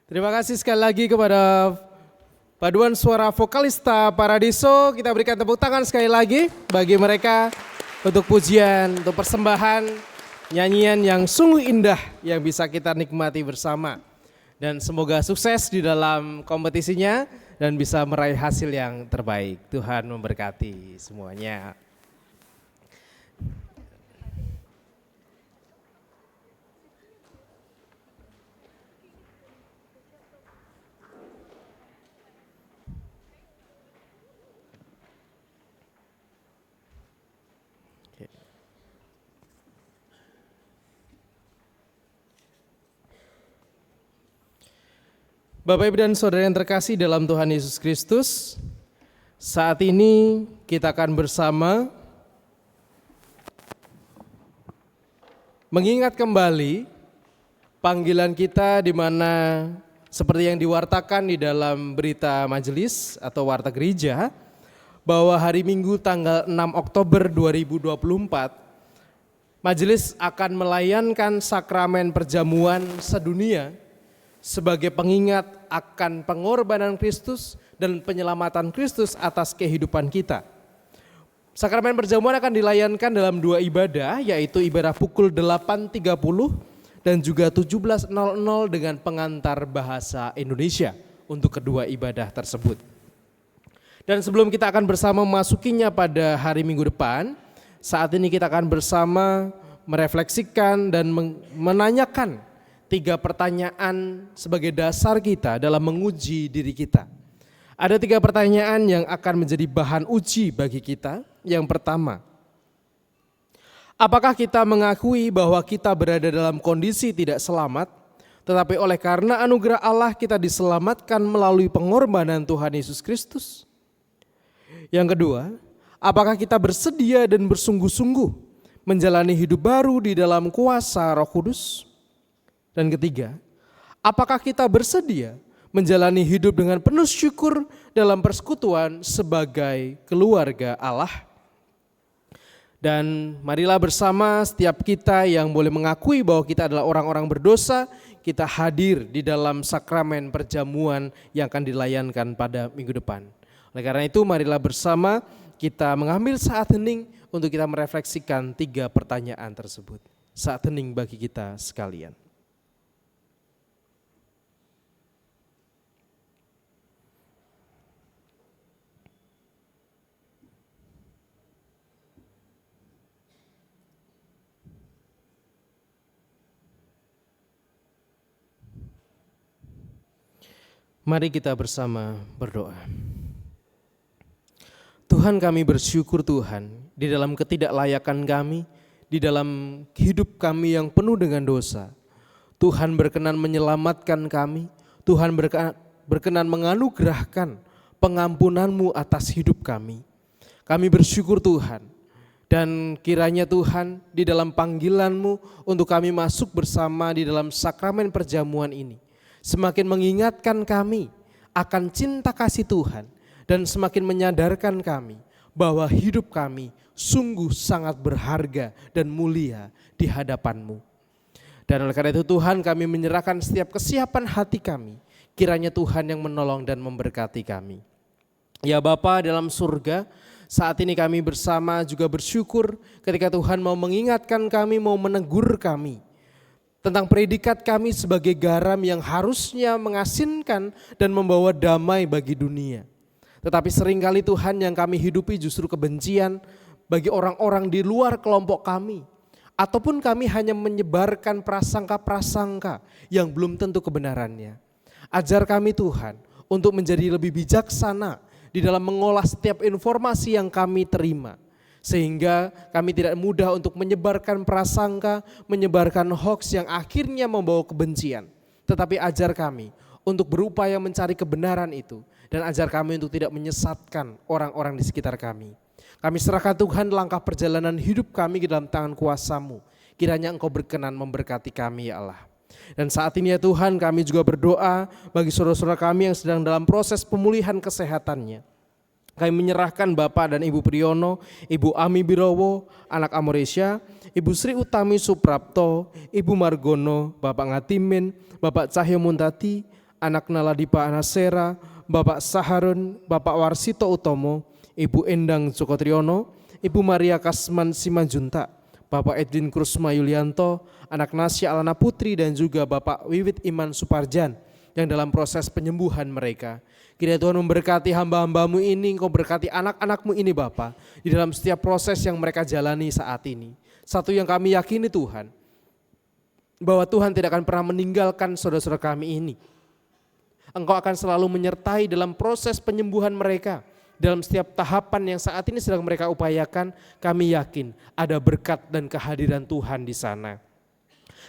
Terima kasih sekali lagi kepada Paduan Suara Vokalista Paradiso. Kita berikan tepuk tangan sekali lagi bagi mereka untuk pujian, untuk persembahan, nyanyian yang sungguh indah yang bisa kita nikmati bersama. Dan semoga sukses di dalam kompetisinya dan bisa meraih hasil yang terbaik. Tuhan memberkati semuanya. Bapak, Ibu, dan Saudara yang terkasih dalam Tuhan Yesus Kristus, saat ini kita akan bersama mengingat kembali panggilan kita di mana seperti yang diwartakan di dalam berita majelis atau warta gereja, bahwa hari Minggu tanggal 6 Oktober 2024, majelis akan melayankan sakramen perjamuan sedunia sebagai pengingat akan pengorbanan Kristus dan penyelamatan Kristus atas kehidupan kita. Sakramen perjamuan akan dilayankan dalam 2 ibadah, yaitu ibadah pukul 8.30 dan juga 17.00 dengan pengantar bahasa Indonesia untuk kedua ibadah tersebut. Dan sebelum kita akan bersama memasukinya pada hari Minggu depan, saat ini kita akan bersama merefleksikan dan menanyakan 3 pertanyaan sebagai dasar kita dalam menguji diri kita. Ada 3 pertanyaan yang akan menjadi bahan uji bagi kita. Yang pertama, apakah kita mengakui bahwa kita berada dalam kondisi tidak selamat, tetapi oleh karena anugerah Allah kita diselamatkan melalui pengorbanan Tuhan Yesus Kristus? Yang kedua, apakah kita bersedia dan bersungguh-sungguh menjalani hidup baru di dalam kuasa Roh Kudus? Dan ketiga, apakah kita bersedia menjalani hidup dengan penuh syukur dalam persekutuan sebagai keluarga Allah? Dan marilah bersama setiap kita yang boleh mengakui bahwa kita adalah orang-orang berdosa, kita hadir di dalam sakramen perjamuan yang akan dilayankan pada minggu depan. Oleh karena itu marilah bersama kita mengambil saat hening untuk kita merefleksikan 3 pertanyaan tersebut. Saat hening bagi kita sekalian. Mari kita bersama berdoa. Tuhan, kami bersyukur Tuhan di dalam ketidaklayakan kami, di dalam hidup kami yang penuh dengan dosa. Tuhan berkenan menyelamatkan kami, Tuhan berkenan menganugerahkan pengampunan-Mu atas hidup kami. Kami bersyukur Tuhan, dan kiranya Tuhan di dalam panggilan-Mu untuk kami masuk bersama di dalam sakramen perjamuan ini, semakin mengingatkan kami akan cinta kasih Tuhan dan semakin menyadarkan kami bahwa hidup kami sungguh sangat berharga dan mulia di hadapan-Mu. Dan oleh karena itu Tuhan, kami menyerahkan setiap kesiapan hati kami, kiranya Tuhan yang menolong dan memberkati kami. Ya Bapa dalam surga, Saat ini kami bersama juga bersyukur ketika Tuhan mau mengingatkan kami, mau menegur kami tentang predikat kami sebagai garam yang harusnya mengasinkan dan membawa damai bagi dunia. Tetapi seringkali Tuhan yang kami hidupi justru kebencian bagi orang-orang di luar kelompok kami. Ataupun kami hanya menyebarkan prasangka-prasangka yang belum tentu kebenarannya. Ajar kami Tuhan untuk menjadi lebih bijaksana di dalam mengolah setiap informasi yang kami terima. Sehingga kami tidak mudah untuk menyebarkan prasangka, menyebarkan hoaks yang akhirnya membawa kebencian. Tetapi ajar kami untuk berupaya mencari kebenaran itu. Dan ajar kami untuk tidak menyesatkan orang-orang di sekitar kami. Kami serahkan Tuhan langkah perjalanan hidup kami ke dalam tangan kuasa-Mu. Kiranya Engkau berkenan memberkati kami ya Allah. Dan saat ini ya Tuhan, kami juga berdoa bagi saudara-saudara kami yang sedang dalam proses pemulihan kesehatannya. Kami menyerahkan Bapak dan Ibu Priyono, Ibu Ami Birowo, anak Amoresya, Ibu Sri Utami Suprapto, Ibu Margono, Bapak Ngatimin, Bapak Cahyo Muntati, anak Naladipa Anasera, Bapak Saharun, Bapak Warsito Utomo, Ibu Endang Joko Triyono, Ibu Maria Kasman Simanjunta, Bapak Edwin Krusma Yulianto, anak Nasya Alana Putri dan juga Bapak Wiwit Iman Suparjan yang dalam proses penyembuhan mereka. Kiranya Tuhan memberkati hamba-hamba-Mu ini, Engkau berkati anak-anak-Mu ini Bapa di dalam setiap proses yang mereka jalani saat ini. Satu yang kami yakini Tuhan, bahwa Tuhan tidak akan pernah meninggalkan saudara-saudara kami ini. Engkau akan selalu menyertai dalam proses penyembuhan mereka. Dalam setiap tahapan yang saat ini sedang mereka upayakan, kami yakin ada berkat dan kehadiran Tuhan di sana.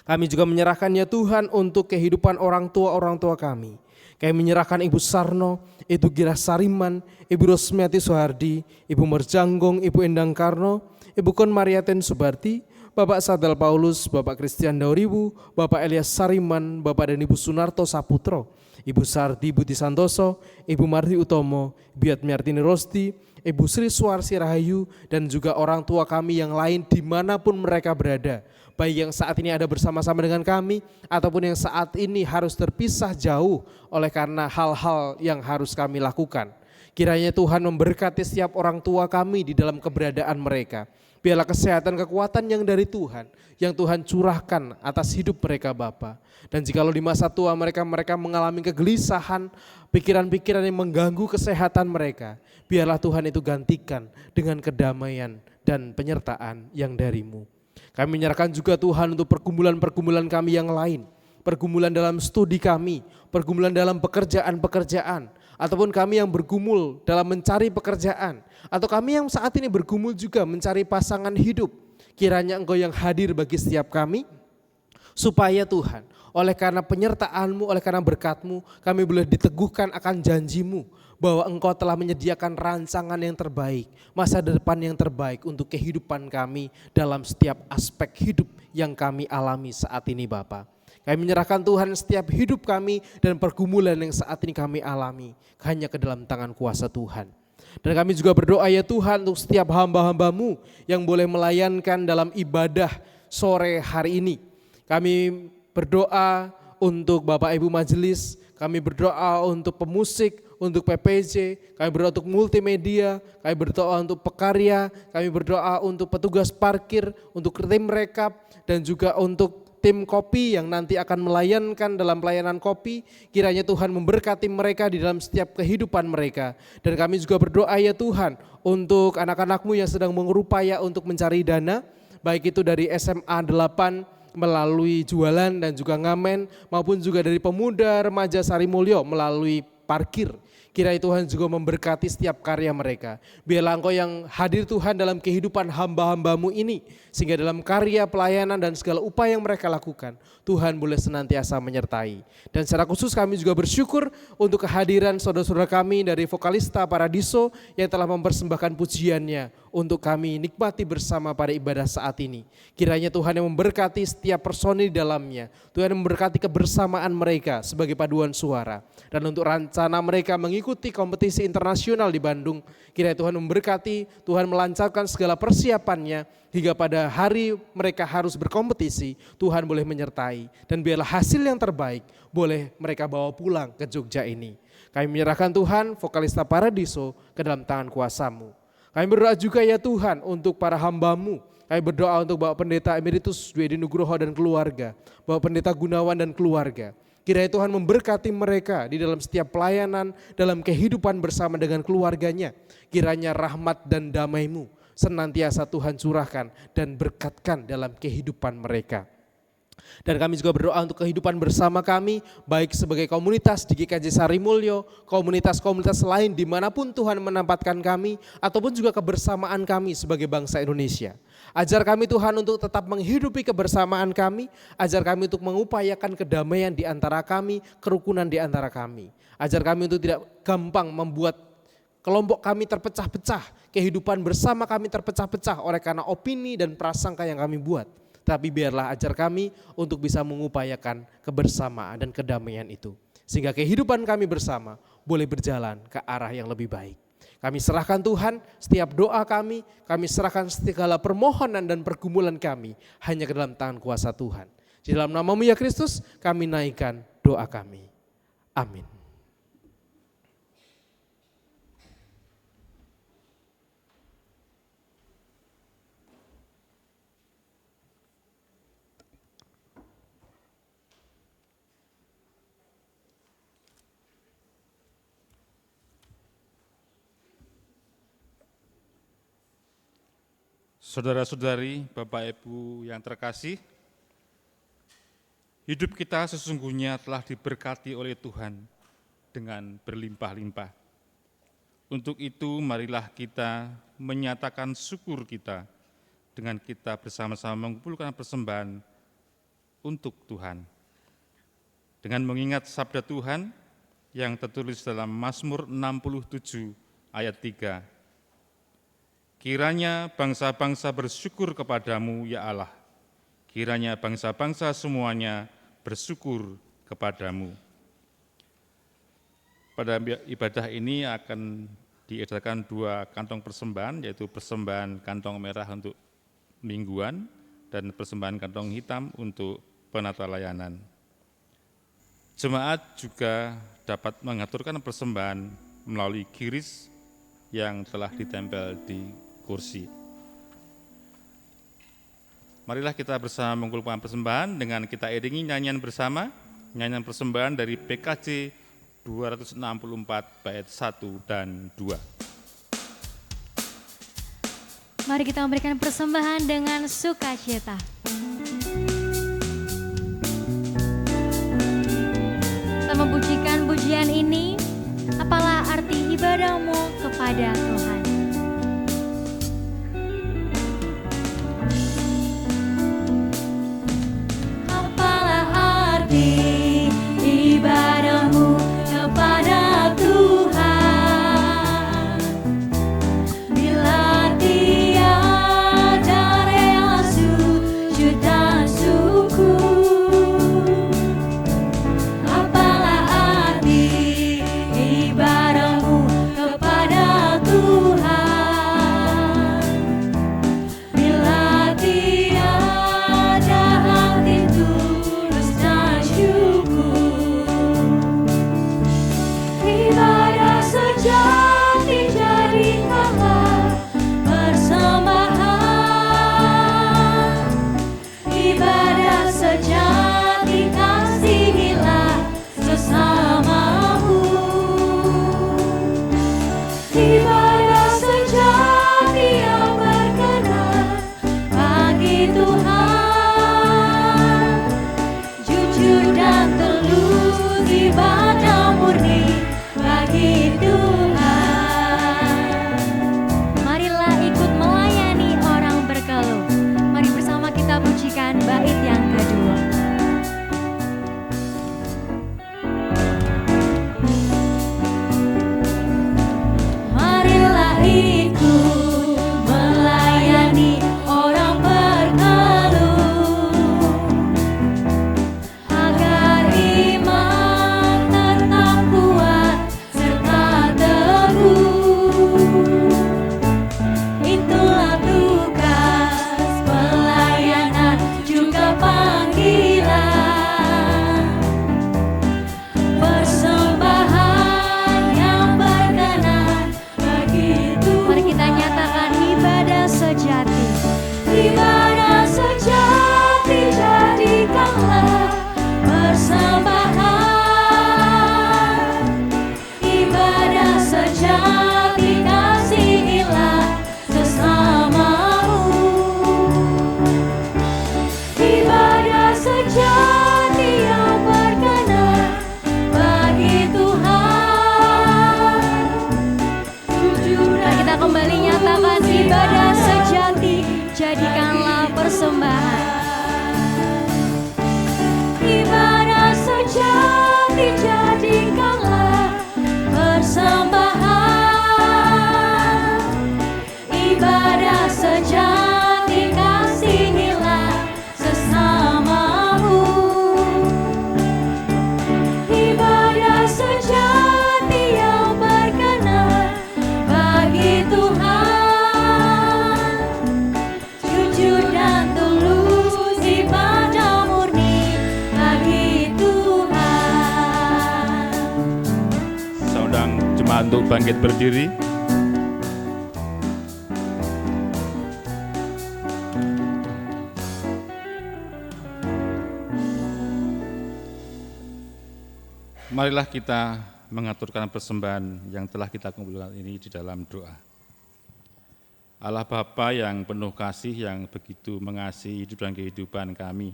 Kami juga menyerahkannya Tuhan untuk kehidupan orang tua kami. Kami menyerahkan Ibu Sarno, Ibu Gira Sariman, Ibu Rosmiati Sohardi, Ibu Merjanggong, Ibu Endang Karno, Ibu Kon Mariaten Subarti, Bapak Sadal Paulus, Bapak Christian Dauribu, Bapak Elias Sariman, Bapak dan Ibu Sunarto Saputro, Ibu Sardi Budi Santoso, Ibu Marti Utomo, Biat Miartini Rosti, Ibu Sri Suarsi Rahayu, dan juga orang tua kami yang lain dimanapun mereka berada. Baik yang saat ini ada bersama-sama dengan kami, ataupun yang saat ini harus terpisah jauh oleh karena hal-hal yang harus kami lakukan. Kiranya Tuhan memberkati setiap orang tua kami di dalam keberadaan mereka. Biarlah kesehatan kekuatan yang dari Tuhan, yang Tuhan curahkan atas hidup mereka Bapa. Dan jikalau di masa tua mereka mengalami kegelisahan, pikiran-pikiran yang mengganggu kesehatan mereka, biarlah Tuhan itu gantikan dengan kedamaian dan penyertaan yang dari-Mu. Kami menyerahkan juga Tuhan untuk pergumulan-pergumulan kami yang lain, pergumulan dalam studi kami, pergumulan dalam pekerjaan-pekerjaan, ataupun kami yang bergumul dalam mencari pekerjaan, atau kami yang saat ini bergumul juga mencari pasangan hidup. Kiranya Engkau yang hadir bagi setiap kami, supaya Tuhan, oleh karena penyertaan-Mu, oleh karena berkat-Mu, kami boleh diteguhkan akan janji-Mu, bahwa Engkau telah menyediakan rancangan yang terbaik, masa depan yang terbaik untuk kehidupan kami dalam setiap aspek hidup yang kami alami saat ini Bapa. Kami menyerahkan Tuhan setiap hidup kami dan pergumulan yang saat ini kami alami hanya ke dalam tangan kuasa Tuhan. Dan kami juga berdoa ya Tuhan untuk setiap hamba-hamba-Mu yang boleh melayankan dalam ibadah sore hari ini. Kami berdoa untuk Bapak Ibu Majelis, kami berdoa untuk pemusik, untuk PPJ, kami berdoa untuk multimedia, kami berdoa untuk pekarya, kami berdoa untuk petugas parkir, untuk tim rekap, dan juga untuk tim kopi yang nanti akan melayankan dalam pelayanan kopi. Kiranya Tuhan memberkati mereka di dalam setiap kehidupan mereka. Dan kami juga berdoa ya Tuhan untuk anak-anak-Mu yang sedang berupaya untuk mencari dana, baik itu dari SMA 8 melalui jualan dan juga ngamen, maupun juga dari pemuda remaja Sarimulyo melalui parkir. Kiranya Tuhan juga memberkati setiap karya mereka. Biarlah Engkau yang hadir Tuhan dalam kehidupan hamba-hamba-Mu ini. Sehingga dalam karya pelayanan dan segala upaya yang mereka lakukan, Tuhan boleh senantiasa menyertai. Dan secara khusus kami juga bersyukur untuk kehadiran saudara-saudara kami dari Vokalista Paradiso yang telah mempersembahkan pujiannya untuk kami nikmati bersama pada ibadah saat ini. Kiranya Tuhan yang memberkati setiap personil di dalamnya. Tuhan yang memberkati kebersamaan mereka sebagai paduan suara. Dan untuk rencana mereka mengikuti kompetisi internasional di Bandung, kiranya Tuhan memberkati, Tuhan melancarkan segala persiapannya hingga pada hari mereka harus berkompetisi, Tuhan boleh menyertai. Dan biarlah hasil yang terbaik boleh mereka bawa pulang ke Jogja ini. Kami menyerahkan Tuhan Vokalista Paradiso ke dalam tangan kuasa-Mu. Kami berdoa juga ya Tuhan untuk para hamba-Mu. Kami berdoa untuk Bapak Pendeta Emeritus Dwi Edi Nugroho dan keluarga, Bapak Pendeta Gunawan dan keluarga. Kiranya Tuhan memberkati mereka di dalam setiap pelayanan, dalam kehidupan bersama dengan keluarganya. Kiranya rahmat dan damai-Mu senantiasa Tuhan curahkan dan berkatkan dalam kehidupan mereka. Dan kami juga berdoa untuk kehidupan bersama kami, baik sebagai komunitas di GKJ Sarimulyo, komunitas-komunitas lain dimanapun Tuhan menempatkan kami, ataupun juga kebersamaan kami sebagai bangsa Indonesia. Ajar kami Tuhan untuk tetap menghidupi kebersamaan kami, ajar kami untuk mengupayakan kedamaian di antara kami, kerukunan di antara kami. Ajar kami untuk tidak gampang membuat kelompok kami terpecah-pecah, kehidupan bersama kami terpecah-pecah oleh karena opini dan prasangka yang kami buat. Tapi biarlah ajar kami untuk bisa mengupayakan kebersamaan dan kedamaian itu. Sehingga kehidupan kami bersama boleh berjalan ke arah yang lebih baik. Kami serahkan Tuhan setiap doa kami serahkan segala permohonan dan pergumulan kami hanya ke dalam tangan kuasa Tuhan. Di dalam nama-Mu ya Kristus kami naikkan doa kami. Amin. Saudara-saudari, Bapak Ibu yang terkasih, hidup kita sesungguhnya telah diberkati oleh Tuhan dengan berlimpah-limpah. Untuk itu marilah kita menyatakan syukur kita dengan kita bersama-sama mengumpulkan persembahan untuk Tuhan. Dengan mengingat sabda Tuhan yang tertulis dalam Mazmur 67 ayat 3. Kiranya bangsa-bangsa bersyukur kepadamu ya Allah. Kiranya bangsa-bangsa semuanya bersyukur kepadamu. Pada ibadah ini akan diedarkan 2 kantong persembahan, yaitu persembahan kantong merah untuk mingguan dan persembahan kantong hitam untuk penata layanan. Jemaat juga dapat mengaturkan persembahan melalui kiris yang telah ditempel di kursi. Marilah kita bersama mengumpulkan persembahan dengan kita iringi nyanyian bersama, nyanyian persembahan dari PKJ 264 bait 1 dan 2. Mari kita memberikan persembahan dengan sukacita. Kita mempujikan pujian ini, apalah arti ibadahmu kepada Tuhan. Ibadahmu kepada Tuhan, bila tiada rela sujud dan syukur, apalah arti ibadahmu kepada Tuhan. bangkit berdiri. Marilah kita mengaturkan persembahan yang telah kita kumpulkan ini di dalam doa. Allah Bapa yang penuh kasih, yang begitu mengasihi hidup dan kehidupan kami.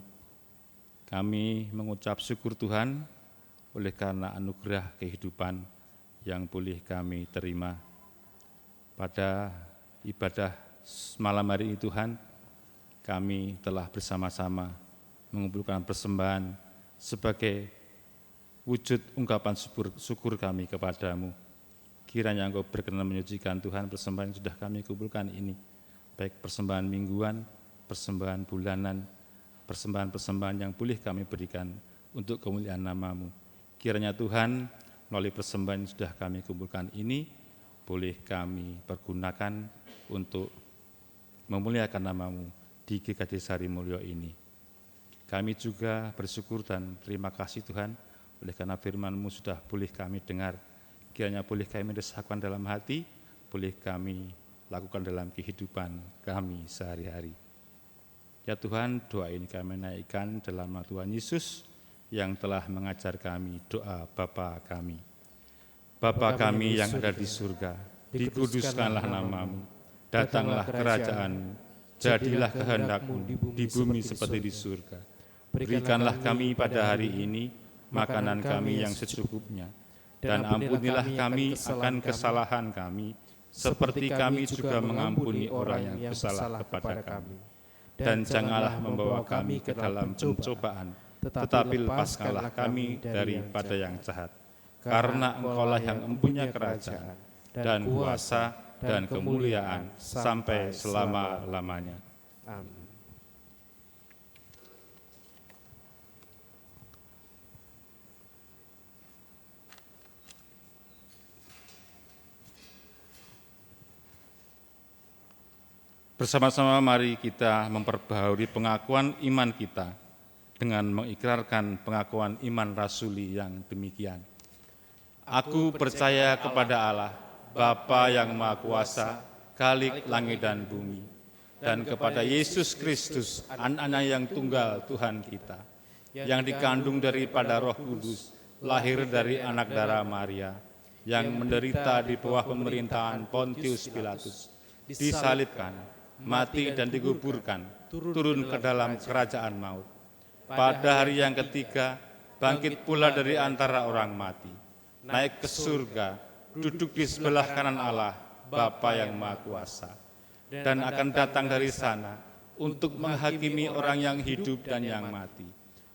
Kami mengucap syukur Tuhan oleh karena anugerah kehidupan yang boleh kami terima. Pada ibadah malam hari ini Tuhan, kami telah bersama-sama mengumpulkan persembahan sebagai wujud ungkapan syukur kami kepadamu. Kiranya Engkau berkenan menyucikan Tuhan persembahan yang sudah kami kumpulkan ini, baik persembahan mingguan, persembahan bulanan, persembahan-persembahan yang boleh kami berikan untuk kemuliaan nama-Mu. Kiranya Tuhan, melalui persembahan yang sudah kami kumpulkan ini, boleh kami pergunakan untuk memuliakan nama-Mu di GKJ Sarimulyo ini. Kami juga bersyukur dan terima kasih Tuhan, oleh karena firman-Mu sudah boleh kami dengar, kiranya boleh kami resahkan dalam hati, boleh kami lakukan dalam kehidupan kami sehari-hari. Ya Tuhan, doa ini kami naikkan dalam nama Tuhan Yesus yang telah mengajar kami doa Bapa kami. Bapa kami yang ada di surga, dikuduskanlah nama-Mu, datanglah kerajaan-Mu, jadilah kehendak-Mu di bumi seperti di surga. Berikanlah kami pada hari ini makanan kami yang secukupnya, dan ampunilah kami akan kesalahan kami, seperti kami juga mengampuni orang yang bersalah kepada kami. Dan janganlah membawa kami ke dalam pencobaan, tetapi lepaskanlah kami daripada yang jahat. Karena Engkaulah yang mempunyai kerajaan, dan kuasa, dan kemuliaan, sampai selama-lamanya. Amin. Bersama-sama mari kita memperbaharui pengakuan iman kita dengan mengikrarkan pengakuan iman rasuli yang demikian. Aku percaya kepada Allah, Bapa yang Maha Kuasa, Khalik langit dan bumi, dan kepada Yesus Kristus, Anak-Nya yang tunggal Tuhan kita, yang dikandung daripada Roh Kudus, lahir dari anak darah Maria, yang menderita di bawah pemerintahan Pontius Pilatus, disalibkan, mati dan dikuburkan, turun ke dalam kerajaan maut. Pada hari yang ketiga, bangkit pula dari antara orang mati, naik ke surga, duduk di sebelah kanan Allah, Bapa yang Maha Kuasa, dan akan datang dari sana untuk menghakimi orang yang hidup dan yang mati.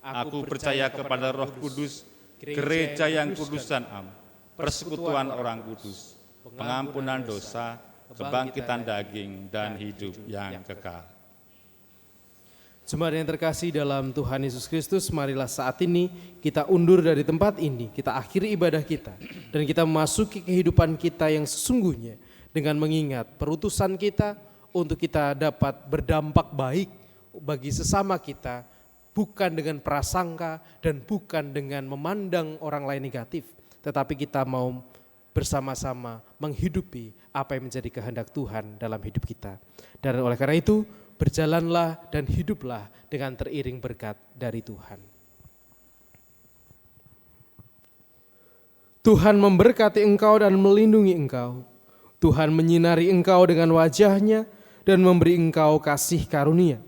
Aku percaya kepada Roh Kudus, gereja yang kudus dan am, persekutuan orang kudus, pengampunan dosa, kebangkitan daging, dan hidup yang kekal. Jemaat yang terkasih dalam Tuhan Yesus Kristus, marilah saat ini kita undur dari tempat ini, kita akhiri ibadah kita, dan kita memasuki kehidupan kita yang sesungguhnya dengan mengingat perutusan kita untuk kita dapat berdampak baik bagi sesama kita, bukan dengan prasangka dan bukan dengan memandang orang lain negatif, tetapi kita mau bersama-sama menghidupi apa yang menjadi kehendak Tuhan dalam hidup kita. Dan oleh karena itu, berjalanlah dan hiduplah dengan teriring berkat dari Tuhan. Tuhan memberkati engkau dan melindungi engkau. Tuhan menyinari engkau dengan wajah-Nya dan memberi engkau kasih karunia.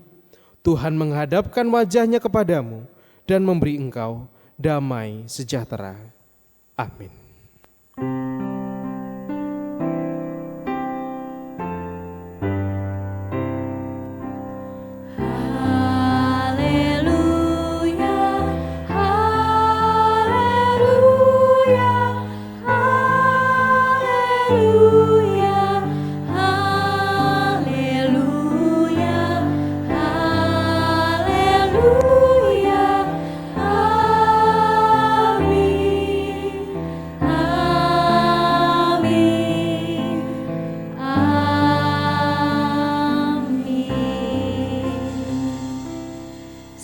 Tuhan menghadapkan wajah-Nya kepadamu dan memberi engkau damai sejahtera. Amin.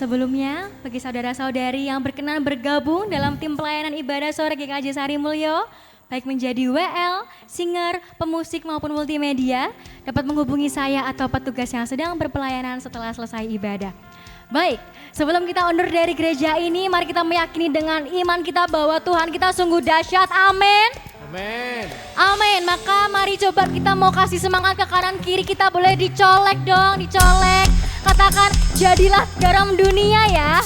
Sebelumnya, bagi saudara-saudari yang berkenan bergabung dalam tim pelayanan ibadah sore GKJ Sarimulyo, baik menjadi WL, singer, pemusik maupun multimedia, dapat menghubungi saya atau petugas yang sedang berpelayanan setelah selesai ibadah. Baik, sebelum kita undur dari gereja ini, mari kita meyakini dengan iman kita bahwa Tuhan kita sungguh dahsyat. Amin. Amin. Amin. Maka mari coba kita mau kasih semangat ke kanan kiri, kita boleh dicolek dong, dicolek. Katakan, jadilah garam dunia ya.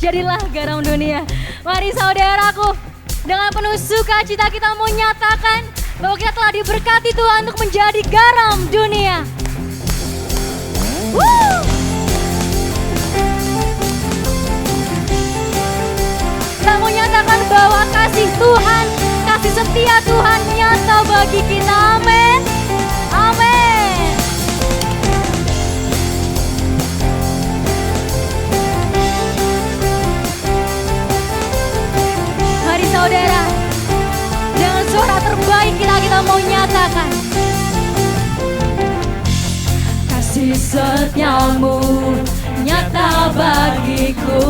Jadilah garam dunia. Mari saudaraku, dengan penuh sukacita kita mau nyatakan bahwa kita telah diberkati Tuhan untuk menjadi garam dunia. Woo! Kita mau nyatakan bahwa kasih Tuhan, kasih setia Tuhan nyata bagi kita. Amin. Amin. Mari saudara, dengan suara terbaik kita mau nyatakan. Kasih setiamu nyata bagiku,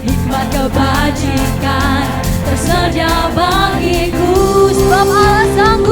hikmat kebajikan tersedia bagiku, sebab Allah sanggup